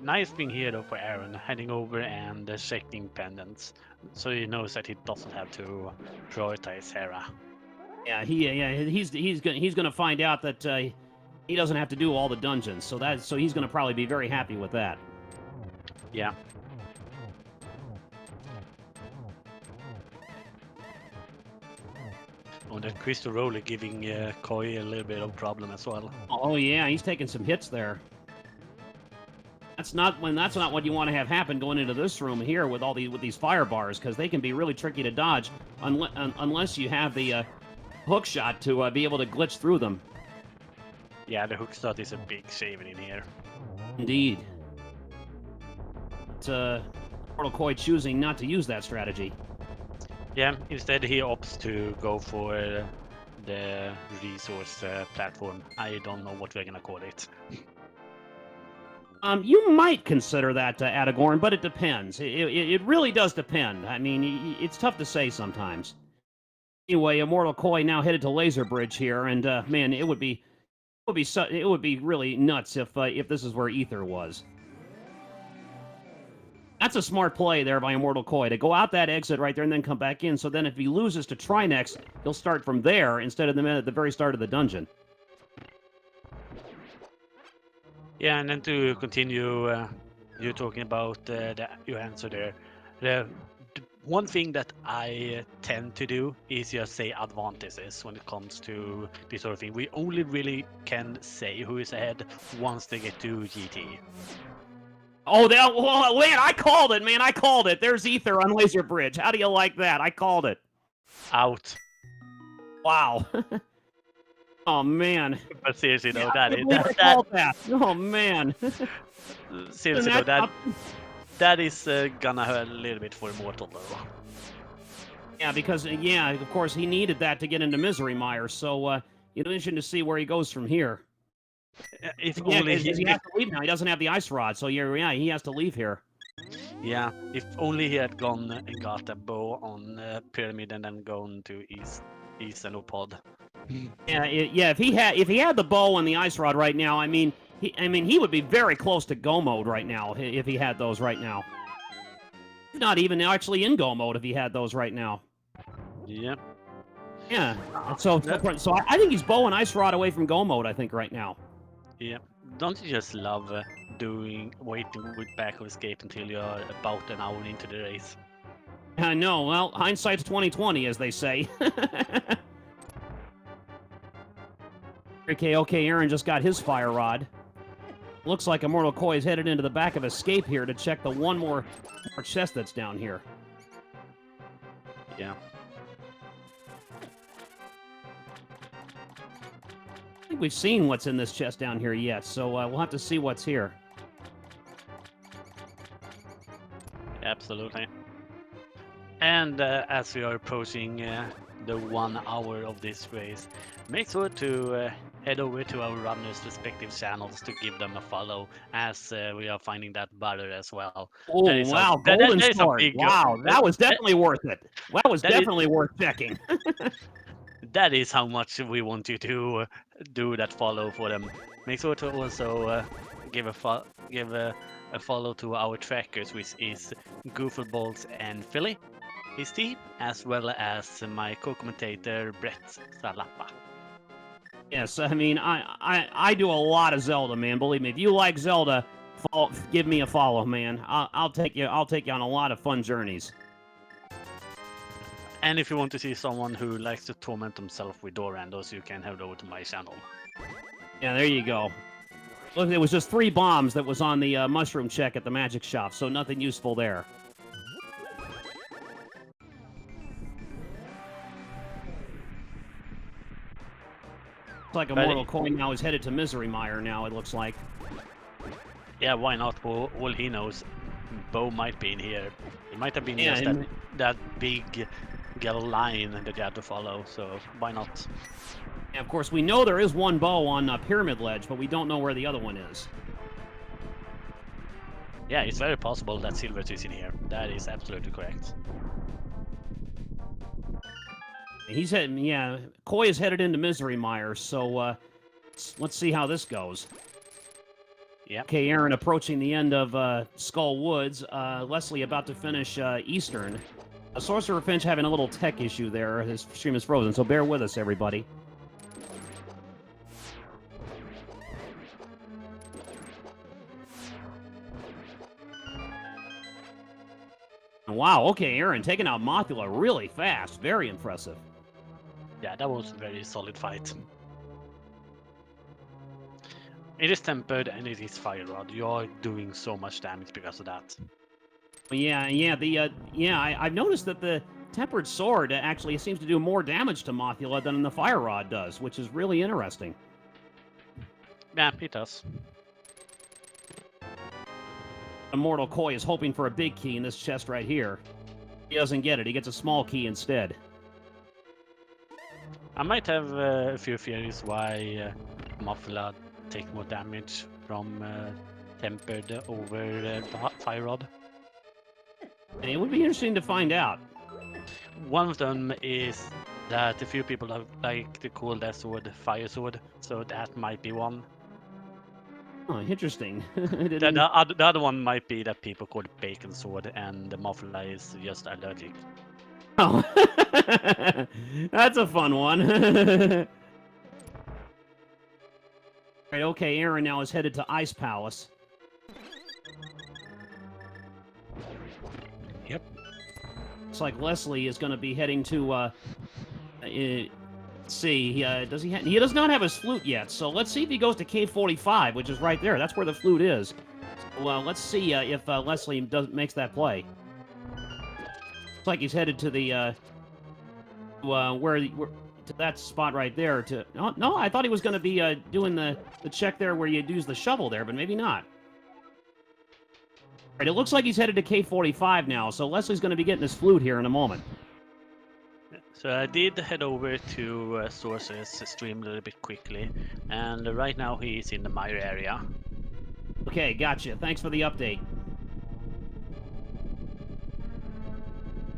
Nice thing here though for Aaron, heading over and checking pendants, so he knows that he doesn't have to prioritize Hera. Yeah, he's gonna find out that he doesn't have to do all the dungeons, so he's gonna probably be very happy with that. Yeah. Oh, that Crystal Roller giving Koi a little bit of problem as well. Oh yeah, he's taking some hits there. That's not what you want to have happen going into this room here with these fire bars, because they can be really tricky to dodge unless you have the hook shot to be able to glitch through them. Yeah, the hook shot is a big saving in here. Indeed. It's Mortal Koi choosing not to use that strategy. Yeah, instead he opts to go for the resource platform. I don't know what we're gonna call it. You might consider that, Atagorn, but it depends. It really does depend. I mean, it's tough to say sometimes. Anyway, Immortal Koi now headed to Laser Bridge here, and man, it would be really nuts if this is where Ether was. That's a smart play there by Immortal Koi, to go out that exit right there and then come back in, so then if he loses to Trinex, he'll start from there instead of at the very start of the dungeon. Yeah, and then to continue, you talking about your answer there. One thing that I tend to do is just say advantages when it comes to this sort of thing. We only really can say who is ahead once they get to GT. Oh, well, man, I called it, man. I called it. There's Ether on Laser Bridge. How do you like that? I called it. Out. Wow. Oh, man. But seriously Yeah, though, I can't believe I called that. Oh, man. seriously though, that is gonna hurt a little bit for Immortal though. Yeah, because, yeah, of course, he needed that to get into Misery Mire, so it'll be interesting to see where he goes from here. If Yeah, only because he has to leave now. He doesn't have the Ice Rod, so yeah, he has to leave here. yeah, if only he had gone and got a bow on Pyramid and then gone to Eastern Pod. Yeah, yeah. If he had the bow and the Ice Rod right now, I mean, he would be very close to Go mode right now if he had those right now. Not even actually in Go mode if he had those right now. Yep. Yeah. So I think he's bow and Ice Rod away from Go mode. I think right now. Yeah. Don't you just love waiting with back of escape until you're about an hour into the race? I know. Well, hindsight's 20/20, as they say. Okay, Aaron just got his fire rod. Looks like Immortal Koi is headed into the back of escape here to check the one more chest that's down here. Yeah. I think we've seen what's in this chest down here yet, so we'll have to see what's here. Absolutely. And as we are approaching the 1 hour of this race, make sure to head over to our runners' respective channels to give them a follow, as we are finding that butter as well. Oh, wow, Golden Sword. Wow, that was definitely worth it. That was definitely worth checking. That is how much we want you to do that follow for them. Make sure to also give a follow to our trackers, which is Goofballs and Philly, his team, as well as my co-commentator Brett Salapa. Yes, I mean, I do a lot of Zelda, man. Believe me, if you like Zelda, give me a follow, man. I'll take you on a lot of fun journeys. And if you want to see someone who likes to torment himself with door randos, you can head over to my channel. Yeah, there you go. Look, it was just 3 bombs that was on the mushroom check at the magic shop, so nothing useful there. Looks like Immortal Koi now is headed to Misery Mire now, it looks like. Yeah, why not? For all he knows, Bo might be in here. He might have been just that big line that you had to follow, so why not? And of course, we know there is one bow on Pyramid Ledge, but we don't know where the other one is. Yeah, it's very possible that Silvers is in here. That is absolutely correct. He's heading, yeah, Koi is headed into Misery Mire, so let's see how this goes. Yeah. Okay, Aaron approaching the end of Skull Woods. Leslie about to finish Eastern. Sorcerer Finch having a little tech issue there. His stream is frozen, so bear with us, everybody. Wow, okay, Aaron taking out Mothula really fast. Very impressive. Yeah, that was a very solid fight. It is tempered and it is fire rod. You are doing so much damage because of that. Yeah, I've noticed that the tempered sword actually seems to do more damage to Mothula than the fire rod does, which is really interesting. Yeah, it does. Immortal Koi is hoping for a big key in this chest right here. He doesn't get it. He gets a small key instead. I might have a few theories why Mothula take more damage from tempered over fire rod. And it would be interesting to find out. One of them is that a few people like to call that sword fire sword, so that might be one. Oh, interesting. The other one might be that people call it bacon sword, and the Mothula is just allergic. Oh, that's a fun one. Right, okay, Aaron now is headed to Ice Palace. Yep. Looks like Leslie is going to be heading to, let's see, he does not have his flute yet, so let's see if he goes to Cave 45, which is right there. That's where the flute is. Well, let's see if Leslie makes that play. Looks like he's headed to the, to that spot right there. No, I thought he was going to be doing the check there where you'd use the shovel there, but maybe not. All right, it looks like he's headed to K45 now, so Leslie's going to be getting his flute here in a moment. So I did head over to Source's stream a little bit quickly, and right now he's in the mire area. Okay, gotcha. Thanks for the update.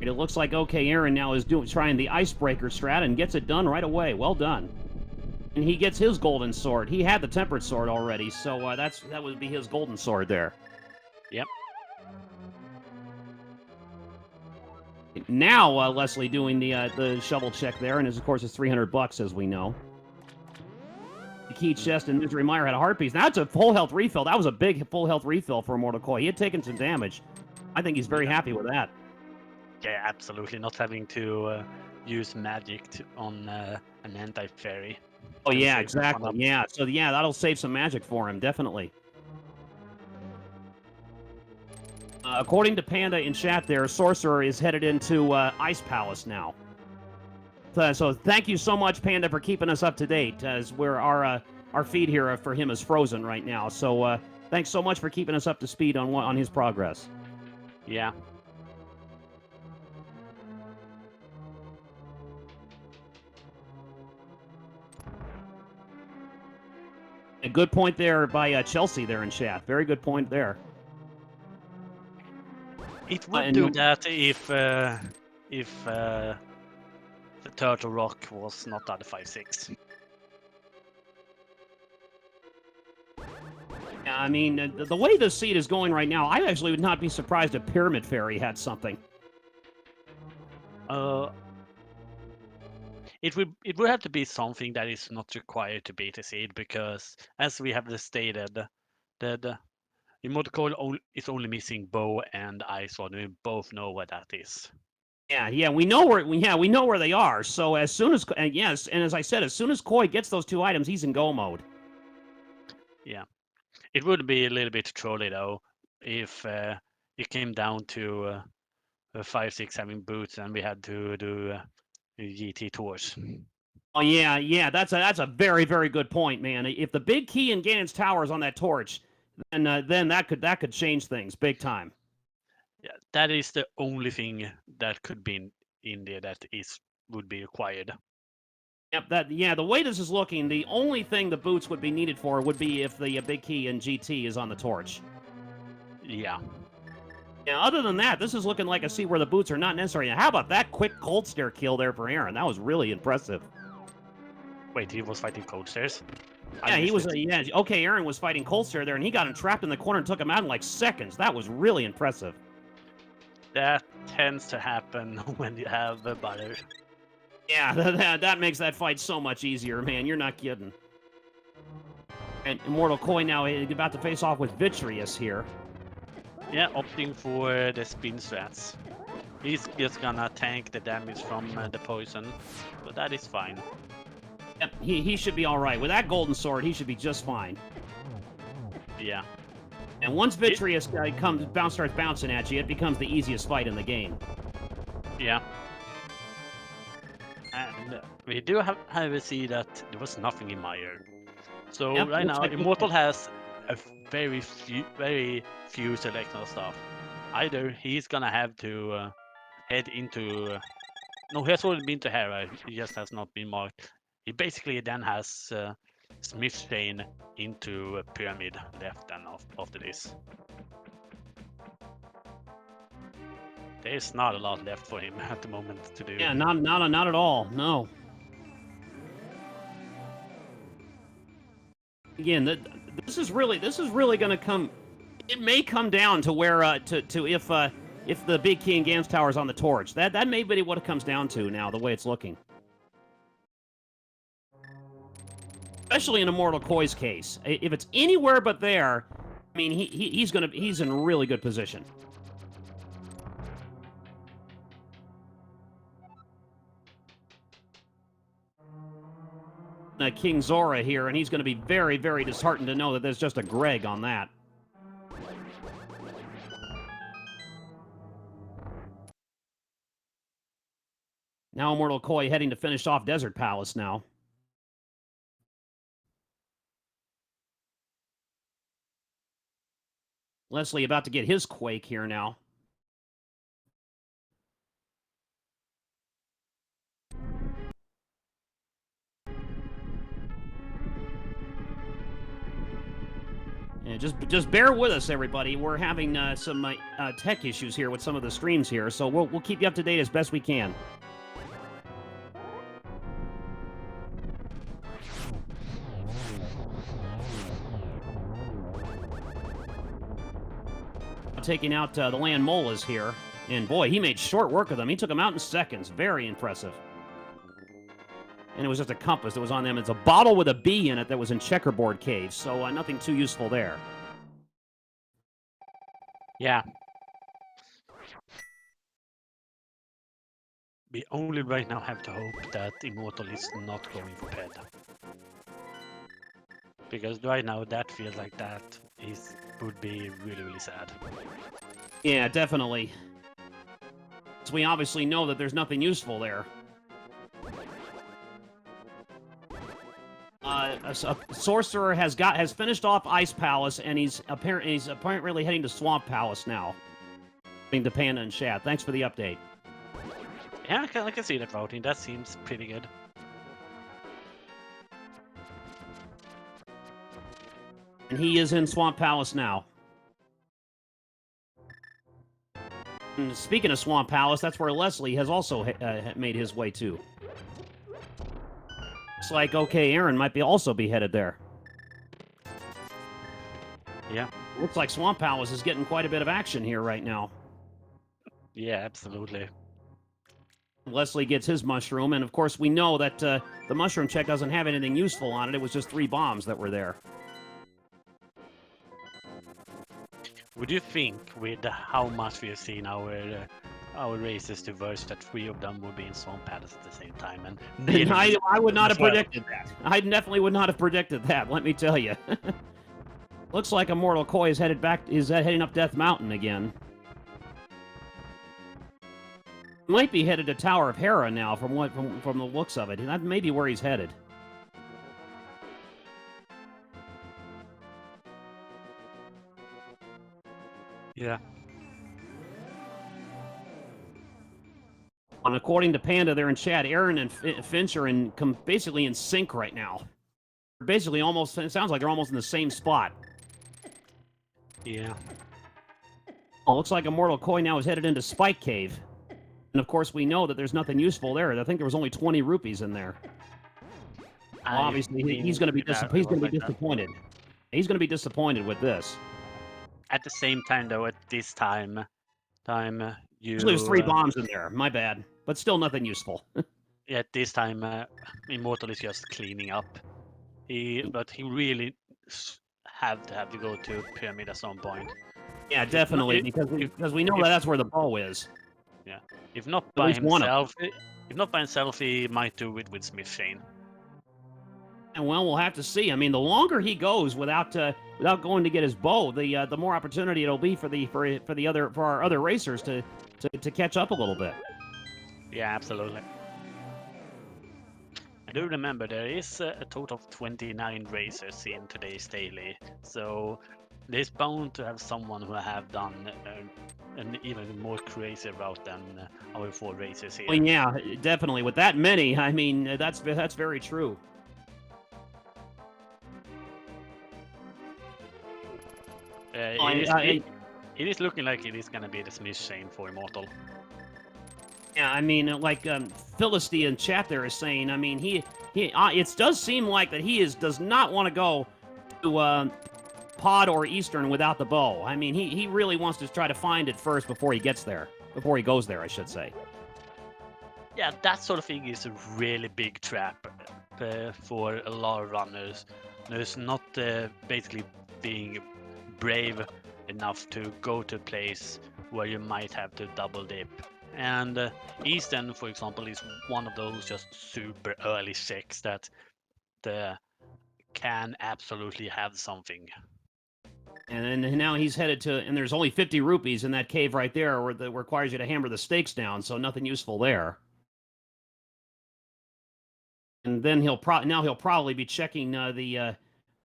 It looks like OK Aaron now is trying the icebreaker strat and gets it done right away. Well done. And he gets his golden sword. He had the tempered sword already, so that would be his golden sword there. Yep. Now Leslie doing the shovel check there, and of course it's $300 as we know. The key chest and Misery Mire had a heart piece. Now it's a full health refill. That was a big full health refill for Immortal Koi. He had taken some damage. I think he's very happy with that. Yeah, absolutely. Not having to use magic on an anti-fairy. Oh yeah, exactly. Yeah, so yeah, that'll save some magic for him, definitely. According to Panda in chat there, Sorcerer is headed into Ice Palace now. So thank you so much, Panda, for keeping us up to date, as our feed here for him is frozen right now. So thanks so much for keeping us up to speed on his progress. Yeah. A good point there by Chelsea there in chat. Very good point there. It would do that if the Turtle Rock was not at the 5-6. Yeah, I mean, the way the seed is going right now, I actually would not be surprised if Pyramid Fairy had something. It would have to be something that is not required to beat a seed, because as we have stated, the Immortal Koi is only missing Bow and Ice Sword. We both know what that is. Yeah, we know where they are. So as soon as yes, and as I said, as soon as Koi gets those two items, he's in go mode. Yeah, it would be a little bit trolly though if it came down to 5-6 having boots and we had to do GT tours. Oh yeah, that's a very, very good point, man. If the big key in Ganon's tower is on that torch, then that could change things big time. Yeah, that is the only thing that could be in there that would be required. Yep, the way this is looking, the only thing the boots would be needed for would be if the big key in GT is on the torch. Yeah. Yeah, other than that, this is looking like a seat where the boots are not necessary. Now, how about that quick cold stare kill there for Aaron? That was really impressive. Wait, he was fighting cold stairs? Yeah, he was. Yeah, okay, Aaron was fighting cold stare there, and he got him trapped in the corner and took him out in like seconds. That was really impressive. That tends to happen when you have butter. Yeah, that makes that fight so much easier, man. You're not kidding. And Immortal Koi now is about to face off with Vitreous here. Yeah, opting for the spin strats. He's just gonna tank the damage from the poison, but that is fine. Yep, he should be all right. With that golden sword, he should be just fine. Yeah. And once Vitreous starts bouncing at you, it becomes the easiest fight in the game. Yeah. And we do have see that there was nothing in Mire. So yep, right now, Immortal has a very few selection of stuff. Either he's gonna have to head into... no, he has already been to Hera, he just has not been marked. He basically then has Smith Chain into Pyramid left and after this. There's not a lot left for him at the moment to do. Yeah, not at all, no. Again, this is really going to come. It may come down to where if the big key in Ganon's tower is on the torch. That may be what it comes down to now, the way it's looking. Especially in Immortal Koi's case. If it's anywhere but there, I mean, he's in really good position. King Zora here, and he's going to be very, very disheartened to know that there's just a Greg on that. Now Immortal Koi heading to finish off Desert Palace now. Leslie about to get his Quake here now. Yeah, just bear with us, everybody. We're having some tech issues here with some of the streams here, so we'll keep you up to date as best we can. Taking out the land molas here, and boy, he made short work of them. He took them out in seconds. Very impressive. And it was just a compass that was on them. It's a bottle with a B in it that was in checkerboard caves, so nothing too useful there. Yeah. We only right now have to hope that Immortal is not going for Ped. Because right now that feels like that would be really, really sad. Yeah, definitely. So we obviously know that there's nothing useful there. A sorcerer has finished off Ice Palace, and he's apparently heading to Swamp Palace now. According to Panda and chat. Thanks for the update. Yeah, I can see that routing. That seems pretty good. And he is in Swamp Palace now. And speaking of Swamp Palace, that's where Leslie has also made his way to. Looks like OK Aaron might also be headed there. Yeah. Looks like Swamp Palace is getting quite a bit of action here right now. Yeah, absolutely. Leslie gets his mushroom, and of course we know that the mushroom check doesn't have anything useful on it. It was just 3 bombs that were there. Would you think, with how much we have seen our races diverse, that 3 of them would be in Swamp Palace at the same time? And I would not have predicted that. I definitely would not have predicted that. Let me tell you. Looks like Immortal Koi is heading up Death Mountain again. Might be headed to Tower of Hera now, from the looks of it. That may be where he's headed. Yeah. And according to Panda, they're in chat. Aaron and Finch are basically in sync right now. Basically, it sounds like they're almost in the same spot. Yeah. Oh, looks like Immortal Koi now is headed into Spike Cave. And of course, we know that there's nothing useful there. I think there was only 20 rupees in there. Well, obviously, he's going to be disappointed. He's going to be disappointed with this. At the same time, though, at this time Usually there's 3 bombs in there. My bad. But still nothing useful. Yeah, at this time, Immortal is just cleaning up. But he really have to go to Pyramid at some point. Yeah, definitely, because we know that's where the bow is. Yeah, if not by himself, he might do it with Smith Shane. And well, we'll have to see. I mean, the longer he goes without going to get his bow, the more opportunity it'll be for our other racers to catch up a little bit. Yeah, absolutely. I do remember there is a total of 29 racers in today's daily, so there's bound to have someone who have done an even more crazy route than our 4 racers here. Well, yeah, definitely. With that many, I mean, that's very true. It is looking like it is going to be the Smith Shane for Immortal. Yeah, I mean, like Philistine in chat there is saying, I mean, it does seem like that he does not want to go to Pod or Eastern without the bow. I mean, he really wants to try to find it first before he gets there. Before he goes there, I should say. Yeah, that sort of thing is a really big trap. for a lot of runners. There's not basically being brave enough to go to a place where you might have to double dip. And Eastern, for example, is one of those just super early checks that can absolutely have something. And then now he's headed to, and there's only 50 rupees in that cave right there where that requires you to hammer the stakes down, so nothing useful there. And then he'll probably be checking the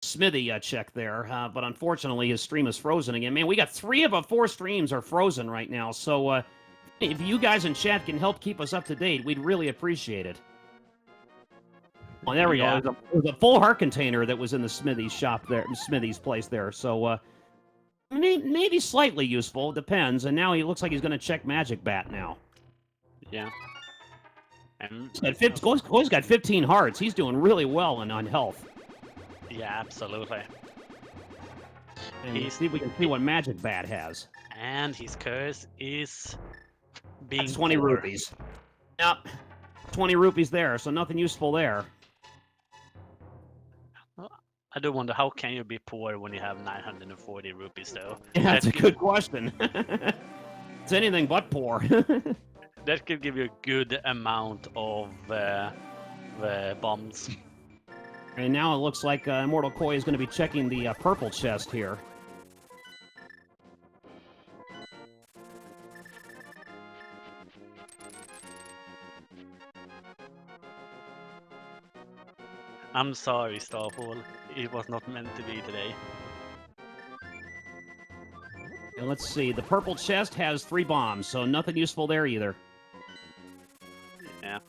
Smithy check there, but unfortunately his stream is frozen again. Man, we got 3 of our 4 streams are frozen right now, so if you guys in chat can help keep us up to date, we'd really appreciate it. Oh, there we go. There was a full heart container that was in the Smithy's shop there, Smithy's place there. So maybe slightly useful, depends. And now he looks like he's going to check Magic Bat now. Yeah. And Koi's got 15 hearts. He's doing really well on health. Yeah, absolutely. And we can see what Magic Bat has. And his curse is being That's 20 rupees. Yep. 20 rupees there, so nothing useful there. I do wonder, how can you be poor when you have 940 rupees, though? Yeah, that's a good question. It's anything but poor. That could give you a good amount of bombs. And now it looks like Immortal Koi is going to be checking the purple chest here. I'm sorry, Starfall. It was not meant to be today. And let's see, the purple chest has 3 bombs, so nothing useful there either. Yeah.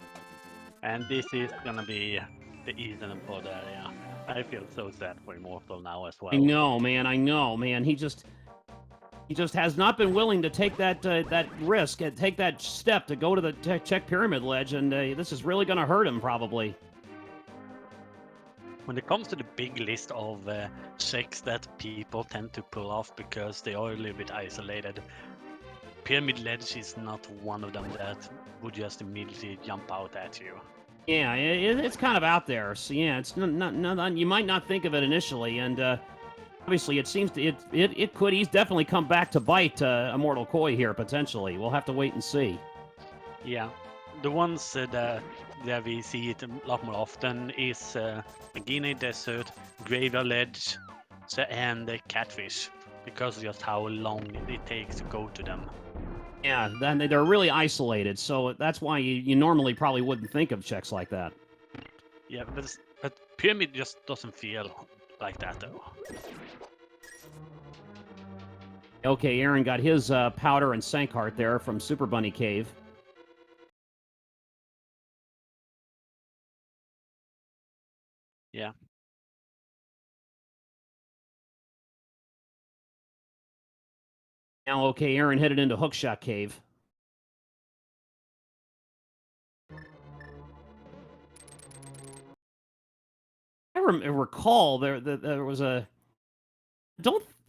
And this is gonna be the Eastern pod area. I feel so sad for Immortal now as well. I know, man. He just has not been willing to take that risk and take that step to go to the check pyramid ledge, and this is really going to hurt him probably. When it comes to the big list of checks that people tend to pull off because they are a little bit isolated, Pyramid Ledge is not one of them that would just immediately jump out at you. Yeah, it's kind of out there. So yeah, it's not you might not think of it initially, and obviously it seems to he's definitely come back to bite Immortal Koi here potentially. We'll have to wait and see. Yeah, the ones that we see it a lot more often is Guinea Desert, Graveyard Ledge, and Catfish, because of just how long it takes to go to them. Yeah, then they're really isolated, so that's why you normally probably wouldn't think of checks like that. Yeah, but Pyramid just doesn't feel like that, though. Okay, Aaron got his powder and sank heart there from Super Bunny Cave. Yeah. Now, okay, Aaron headed into Hookshot Cave. I recall there was a...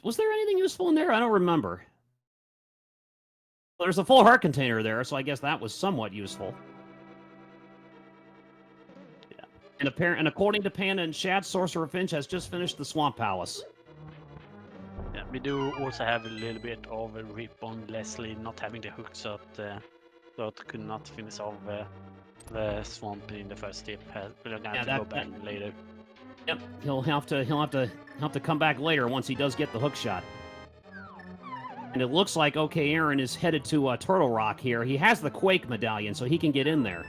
Was there anything useful in there? I don't remember. Well, there's a full heart container there, so I guess that was somewhat useful. Yeah. And according to Panda and Chat, Sorcerer Finch has just finished the Swamp Palace. Yeah, we do also have a little bit of a rip on Leslie not having the hook shot, so it could not finish off the swamp in the first step. We're gonna have to go back later. Yep, he'll have to come back later once he does get the hook shot. And it looks like OK Aaron is headed to Turtle Rock here. He has the Quake medallion, so he can get in there.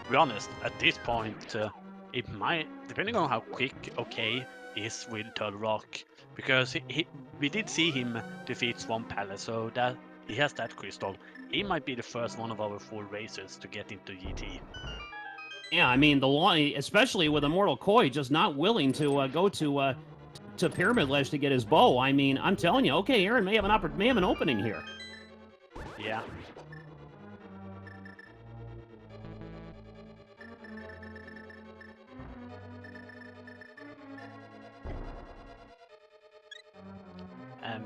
To be honest, at this point, it might, depending on how quick OK is with Turtle Rock, because we did see him defeat Swamp Palace, so that he has that crystal. He might be the first one of our 4 racers to get into GT. Yeah, I mean, especially with Immortal Koi just not willing to go to Pyramid Ledge to get his bow. I mean, I'm telling you, OK Aaron may have an opening here. Yeah.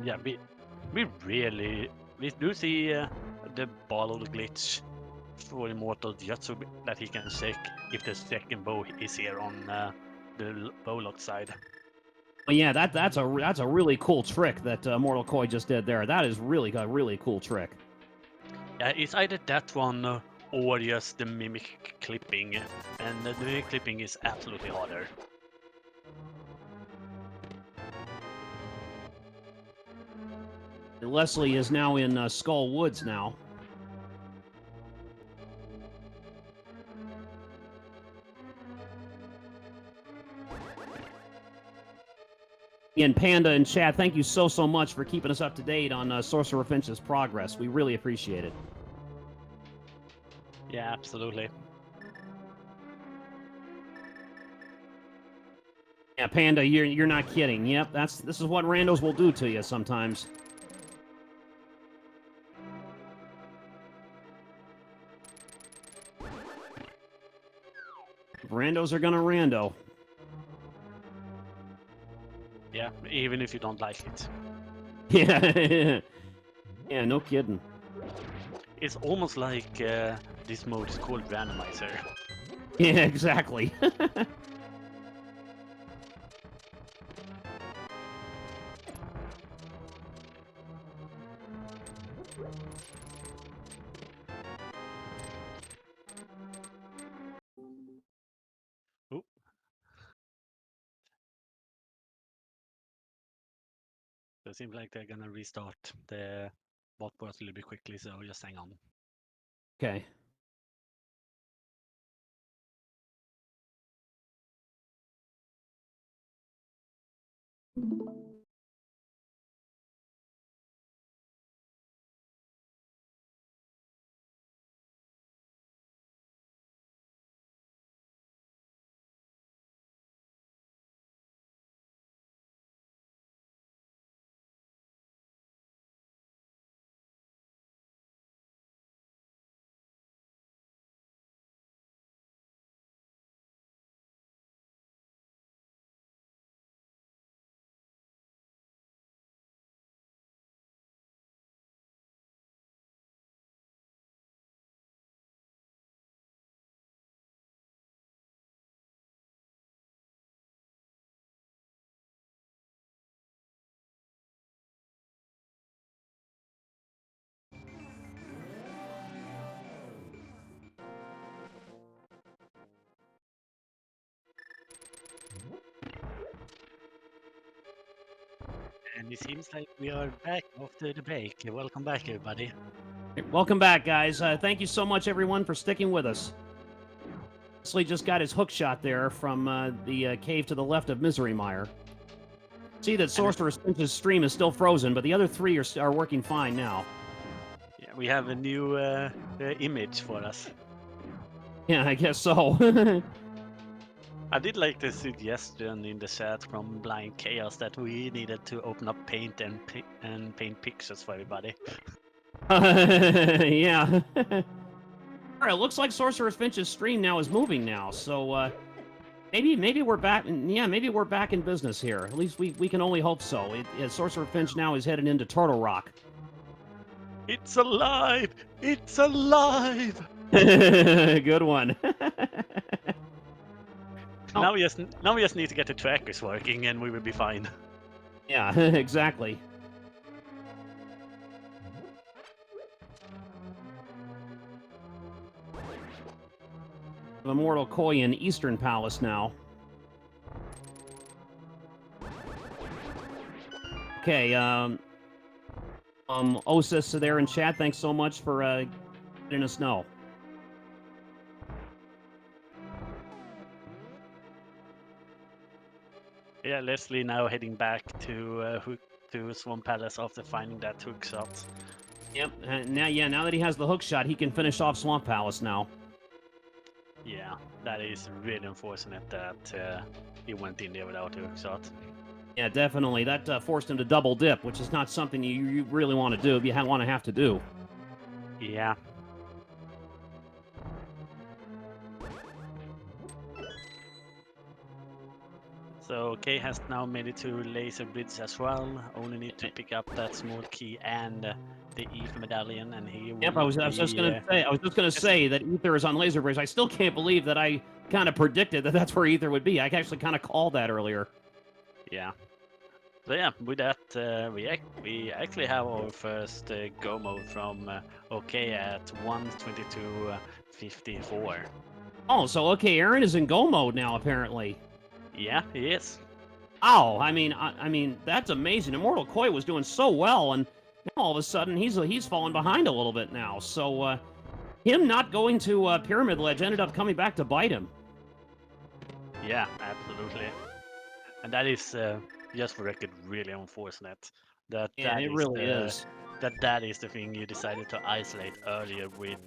Yeah, we do see the ball of the glitch for Immortal just so that he can check if the second bow is here on the bow lock side. But yeah, that's a really cool trick that Mortal Koi just did there. That is really a really cool trick. Yeah, it's either that one or just the mimic clipping, and the mimic clipping is absolutely harder. Leslie is now in Skull Woods now. And Panda and Chad, thank you so much for keeping us up to date on Sorcerer Finch's progress. We really appreciate it. Yeah, absolutely. Yeah, Panda, you're not kidding. Yep, this is what randos will do to you sometimes. Randos are gonna rando. Yeah, even if you don't like it. Yeah. Yeah, no kidding. It's almost like this mode is called Randomizer. Yeah, exactly. Ooh. So it seems like they're gonna restart the bot a little bit quickly, so just hang on. Okay. And it seems like we are back after the break. Welcome back, everybody. Welcome back, guys. Thank you so much, everyone, for sticking with us. Leslie just got his hook shot there from the cave to the left of Misery Mire. See that Sorcerer Finch's stream is still frozen, but the other three are working fine now. Yeah, we have a new image for us. Yeah, I guess so. I did like the suggestion in the chat from Blind Chaos that we needed to open up Paint and paint pictures for everybody. Yeah. All right, it looks like Sorcerer Finch's stream now is moving now, so maybe we're back. Yeah, maybe we're back in business here. At least we can only hope so. Sorcerer Finch now is headed into Turtle Rock. It's alive! It's alive! Good one. Now we just need to get the trackers working and we will be fine. Yeah, exactly. Immortal Koi in Eastern Palace now. Okay, Osis there in chat, thanks so much for letting us know. Yeah, Leslie now heading back to Swamp Palace after finding that hook shot. Yep, now that he has the hook shot, he can finish off Swamp Palace now. Yeah, that is really unfortunate that he went in there without a hook shot. Yeah, definitely. That forced him to double dip, which is not something you really want to do. You want to have to do. Yeah. So Kay has now made it to laser bridge as well. Only need to pick up that small key and the ETH medallion, and he will Yep, I was just be. gonna say that Ether is on Laser Bridge. I still can't believe that I kind of predicted that that's where Ether would be. I actually kind of called that earlier. Yeah. So yeah, with that, we actually have our first go mode from OK at 1:22:54. Oh, so okay, Aaron is in go mode now, apparently. Yeah, he is. Oh, I mean, that's amazing. Immortal Koi was doing so well, and now all of a sudden he's fallen behind a little bit now. So him not going to Pyramid Ledge ended up coming back to bite him. Yeah, absolutely. And that is, just for record, really unfortunate. That Yeah, that it is really the is. that is the thing you decided to isolate earlier with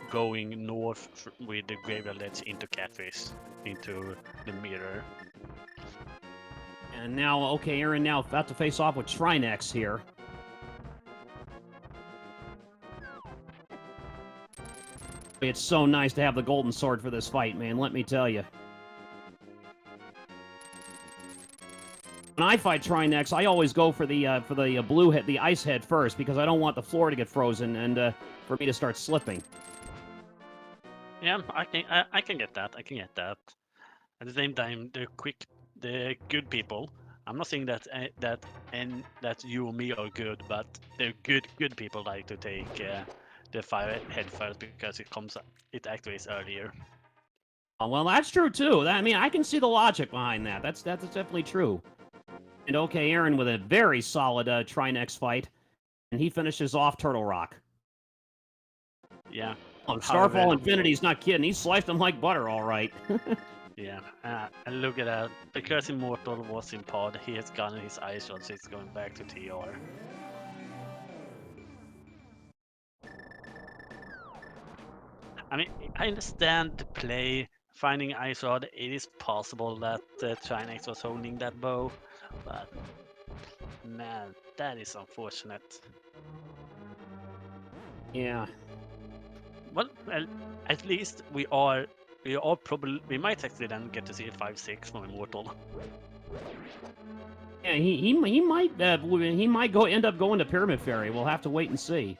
going north with the graveyard ledge into Catfish, into the mirror. And now, okay, Aaron now about to face off with Trinex here. It's so nice to have the golden sword for this fight, man. Let me tell you. When I fight Trinex, I always go for the blue head, the ice head first, because I don't want the floor to get frozen and for me to start slipping. Yeah, I can get that. I can get that. At the same time, the good people. I'm not saying that that you or me are good, but the good people like to take the fire head first because it activates earlier. Oh, well, that's true too. I mean, I can see the logic behind that. That's definitely true. And okay, Aaron with a very solid Trinex fight, and he finishes off Turtle Rock. Yeah. Oh, Starfall Infinity's not kidding. He sliced him like butter, all right. Yeah, and look at that. Because Immortal was in pod, he has gotten his ice shot, so it's going back to TR. I mean, I understand the play, finding ice rod. It is possible that Trinex was holding that bow, but man, that is unfortunate. Yeah. Well, at least we might actually then get to see a 5-6 from Immortal. Yeah, he might end up going to Pyramid Fairy. We'll have to wait and see.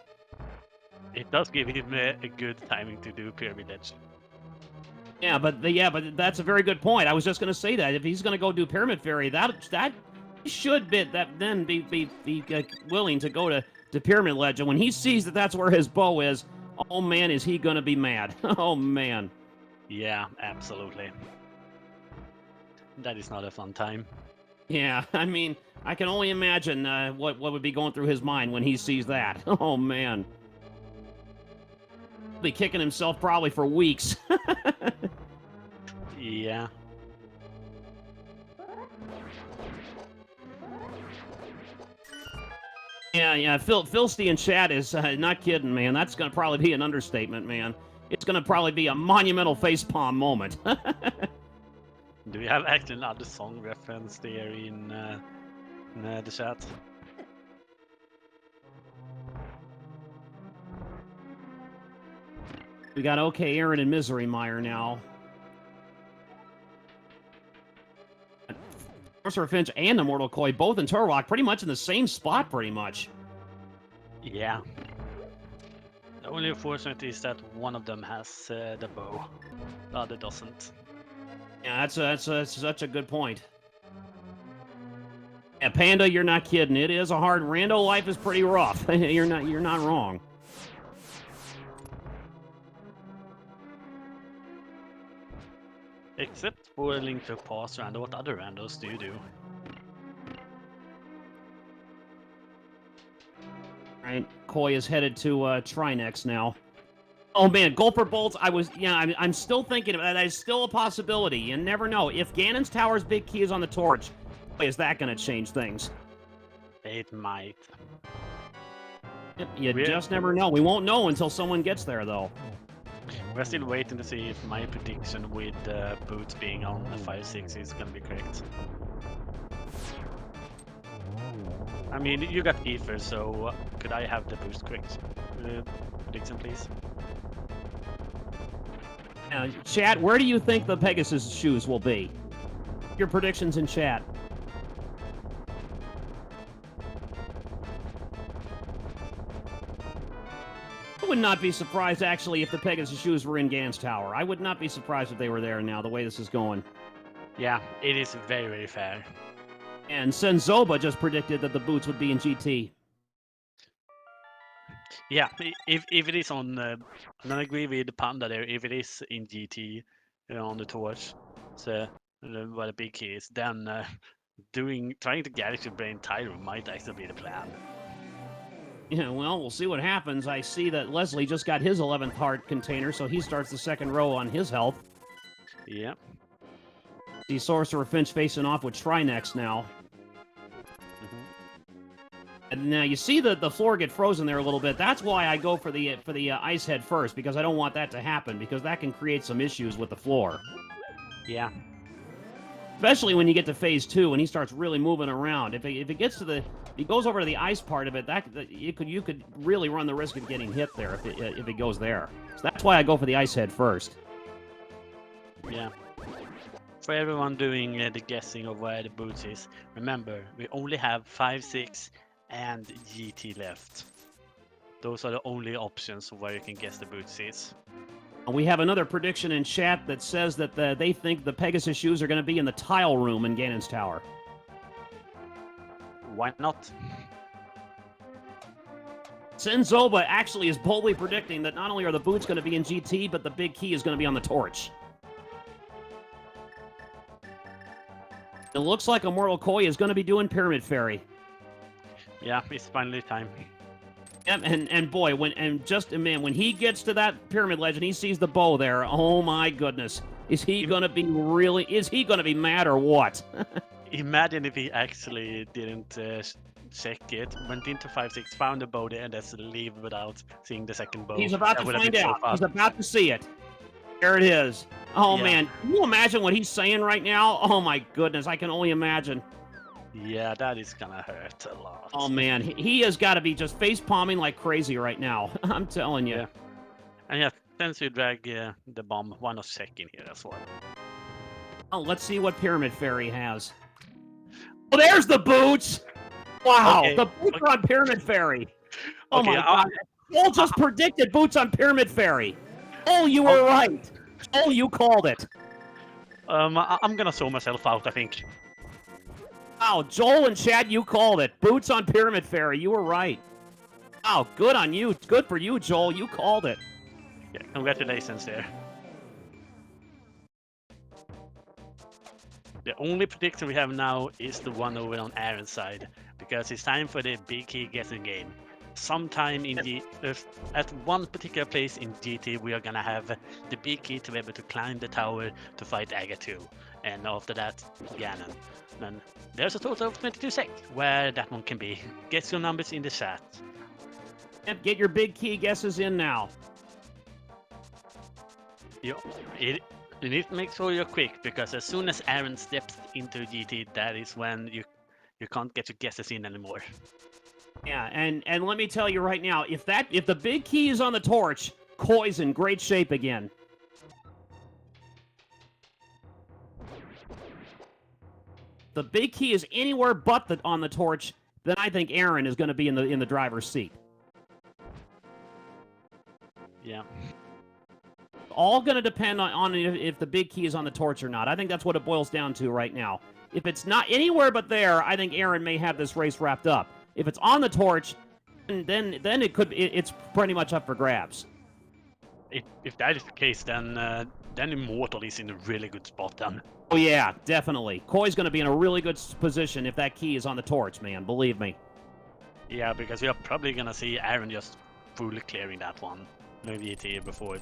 It does give him a good timing to do Pyramid Edge. Yeah, but that's a very good point. I was just going to say that if he's going to go do Pyramid Fairy, that should be willing to go to Pyramid Ledge. And when he sees that that's where his bow is, oh man, is he going to be mad? Oh man. Yeah, absolutely. That is not a fun time. Yeah, I mean, I can only imagine what would be going through his mind when he sees that. Oh man. He'll be kicking himself probably for weeks. Yeah. Yeah. Filsty in chat is not kidding, man. That's gonna probably be an understatement, man. It's gonna probably be a monumental facepalm moment. Do we have actually another song reference there in the chat? We got OK Aaron and Misery Mire now. Sorcerer Finch and Immortal Koi both in Turtle Rock, pretty much in the same spot, pretty much. Yeah. The only unfortunate is that one of them has the bow, the other doesn't. Yeah, that's such a good point. Yeah, Panda, you're not kidding. It is a hard. Rando life is pretty rough. You're not wrong. Except for Link to Past Rando, what other randos do you do? Right, Koi is headed to Trinex now. Oh man, Gulper Bolts. I'm still thinking of that. That is still a possibility. You never know. If Ganon's Tower's big key is on the torch, is that going to change things? It might. You just never know. We won't know until someone gets there, though. We're still waiting to see if my prediction with boots being on a 5-6 is going to be correct. I mean, you got Ether, so could I have the boost correct prediction, please? Chat, where do you think the Pegasus shoes will be? Your predictions in chat. I would not be surprised, actually, if the Pegasus shoes were in Gan's Tower. I would not be surprised if they were there now, the way this is going. Yeah, it is very, very fair. And Senzoba just predicted that the boots would be in GT. Yeah, if it is on, I'm gonna agree with Panda there. If it is in GT, on the torch, so where the big key is, then trying to get it to Brain Tyro might actually be the plan. Yeah, well, we'll see what happens. I see that Leslie just got his 11th heart container, so he starts the second row on his health. Yeah. See Sorcerer Finch facing off with Trinex now. And now you see the floor get frozen there a little bit. That's why I go for the ice head first, because I don't want that to happen, because that can create some issues with the floor. Yeah. Especially when you get to phase 2 and he starts really moving around. If it gets to the, he goes over to the ice part of it, you could really run the risk of getting hit there if it goes there. So that's why I go for the ice head first. Yeah. For everyone doing the guessing of where the boots is, remember we only have 5, 6, and GT left. Those are the only options where you can guess the boots is. We have another prediction in chat that says that they think the Pegasus shoes are going to be in the tile room in Ganon's Tower. Why not? Senzoba actually is boldly predicting that not only are the boots going to be in GT, but the big key is going to be on the torch. It looks like Immortal Koi is going to be doing Pyramid Fairy. Yeah, it's finally time. Yep, and boy, when he gets to that Pyramid Ledge and he sees the bow there, oh my goodness. Is he going to be mad or what? Imagine if he actually didn't check it, went into 5, 6, found the bow there, and just leave without seeing the second bow. He's about That to would have find been so out. fun. He's about to see it. There it is. Oh, Yeah. man. Can you imagine what he's saying right now? Oh, my goodness. I can only imagine. Yeah, that is gonna hurt a lot. Oh, man. He has got to be just face-palming like crazy right now. I'm telling you. Yeah. And yeah, since you drag the bomb, why not check in here as well? Oh, let's see what Pyramid Fairy has. Oh, there's the boots! Wow, Okay, the boots are on Pyramid Fairy. Oh, Okay, my God. Joel just predicted boots on Pyramid Fairy. Oh, you were right. Oh, you called it. I'm gonna throw myself out, I think. Wow, Joel and Chad, you called it. Boots on Pyramid Fairy. You were right. Wow, good on you. Good for you, Joel. You called it. Yeah, congratulations there. The only prediction we have now is the one over on Aaron's side, because it's time for the big key guessing game. Sometime in at one particular place in GT, we are gonna have the big key to be able to climb the tower to fight Aga 2, and after that, Ganon. Then there's a total of 22 seconds where that one can be. Guess your numbers in the chat. Yep, get your big key guesses in now. You need to make sure you're quick, because as soon as Aaron steps into GT, that is when you can't get your guesses in anymore. Yeah, and let me tell you right now, if the big key is on the torch, Koi's in great shape again. The big key is anywhere but on the torch, then I think Aaron is going to be in the driver's seat. Yeah. All going to depend on if the big key is on the torch or not. I think that's what it boils down to right now. If it's not anywhere but there, I think Aaron may have this race wrapped up. If it's on the torch, then it's pretty much up for grabs. If that is the case, then Immortal is in a really good spot then. Oh yeah, definitely. Koi's going to be in a really good position if that key is on the torch, man. Believe me. Yeah, because we are probably gonna see Aaron just fully clearing that one, maybe before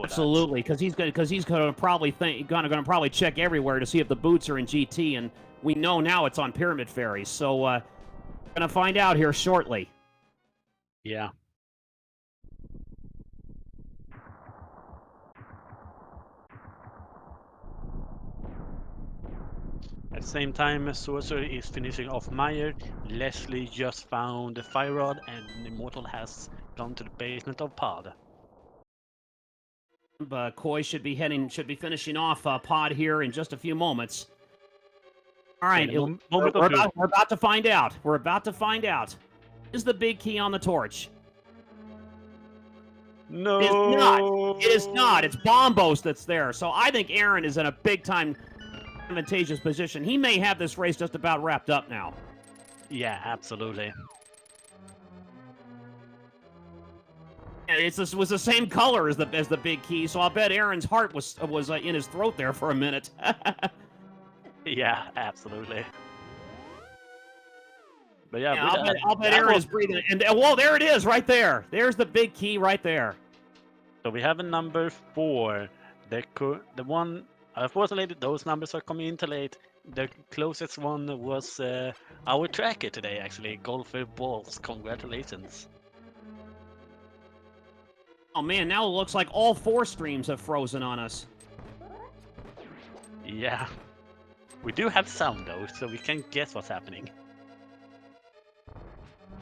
Absolutely, because he's going to probably probably check everywhere to see if the boots are in GT, and we know now it's on Pyramid Fairy. So we're gonna find out here shortly. Yeah. At the same time, Sorcerer is finishing off Meyer. Leslie just found the Fire Rod, and Immortal has gone to the basement of Pod. Koi should be finishing off Pod here in just a few moments. All right, Okay, moment of truth. we're about to find out. We're about to find out. Is the big key on the torch? No. It is not. It is not. It's Bombos that's there. So I think Aaron is in a big-time advantageous position. He may have this race just about wrapped up now. Yeah, absolutely. It was the same color as the big key, so I'll bet Aaron's heart was in his throat there for a minute. Yeah, absolutely. But yeah, Yeah, I'll bet Aaron is breathing. And whoa, there it is, right there. There's the big key right there. So we have a number 4. The one, unfortunately, those numbers are coming in too late. The closest one was our tracker today, actually, Golfer Balls. Congratulations. Oh man, now it looks like all 4 streams have frozen on us. Yeah. We do have sound though, so we can guess what's happening.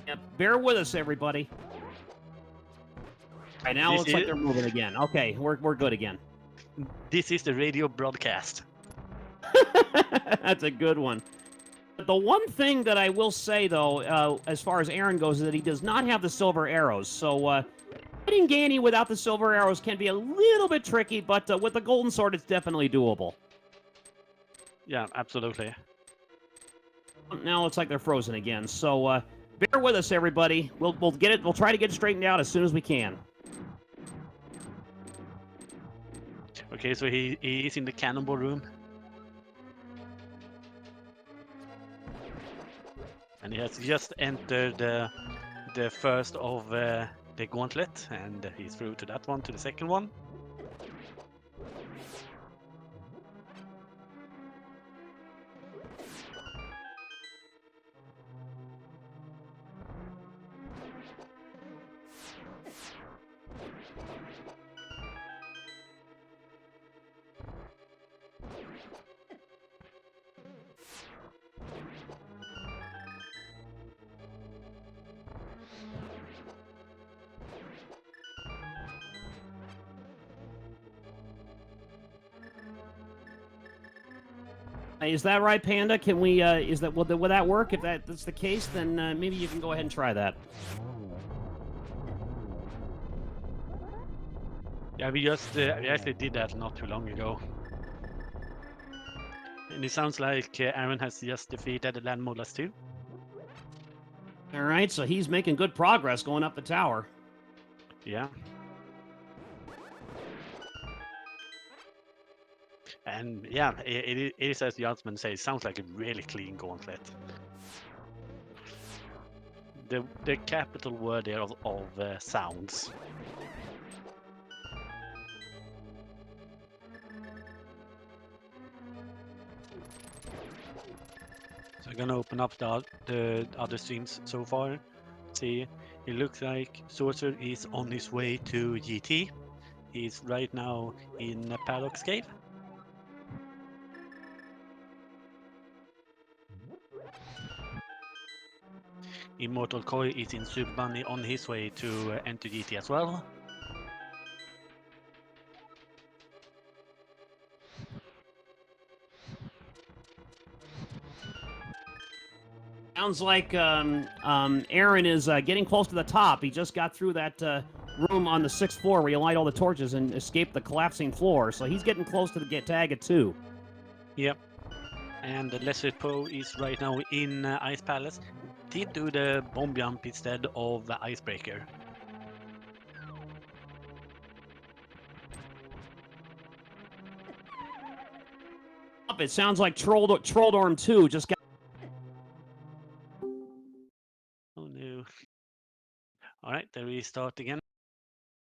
Yeah, bear with us, everybody. All right, now it looks like they're moving again. Okay, we're good again. This is the radio broadcast. That's a good one. But the one thing that I will say, though, as far as Aaron goes, is that he does not have the silver arrows. So hitting Ganny without the silver arrows can be a little bit tricky, but with the golden sword, it's definitely doable. Yeah, absolutely. Now it looks like they're frozen again. So bear with us, everybody. We'll get it. We'll try to get it straightened out as soon as we can. Okay, so he is in the cannonball room. And he has just entered the first of the gauntlet, and he's through to that one, to the second one. Is that right, Panda? Can we? Will that work? If that's the case, then maybe you can go ahead and try that. Yeah, we actually did that not too long ago. And it sounds like Aaron has just defeated the land molars too. All right, so he's making good progress going up the tower. Yeah. And yeah, it is, as the Huntsman says, sounds like a really clean gauntlet. The capital word there of sounds. So I'm gonna open up the other streams so far. See, it looks like Sorcerer is on his way to GT. He's right now in Paddock's Cave. Immortal Koi is in Super Bunny on his way to enter GT as well. Sounds like Aaron is getting close to the top. He just got through that room on the 6th floor where you light all the torches and escape the collapsing floor. So he's getting close to the tag at 2. Yep. And the Lesser Poe is right now in Ice Palace. Did do the bomb jump instead of the Icebreaker. It sounds like Trolldorm 2 just got... Oh no. Alright, then we start again.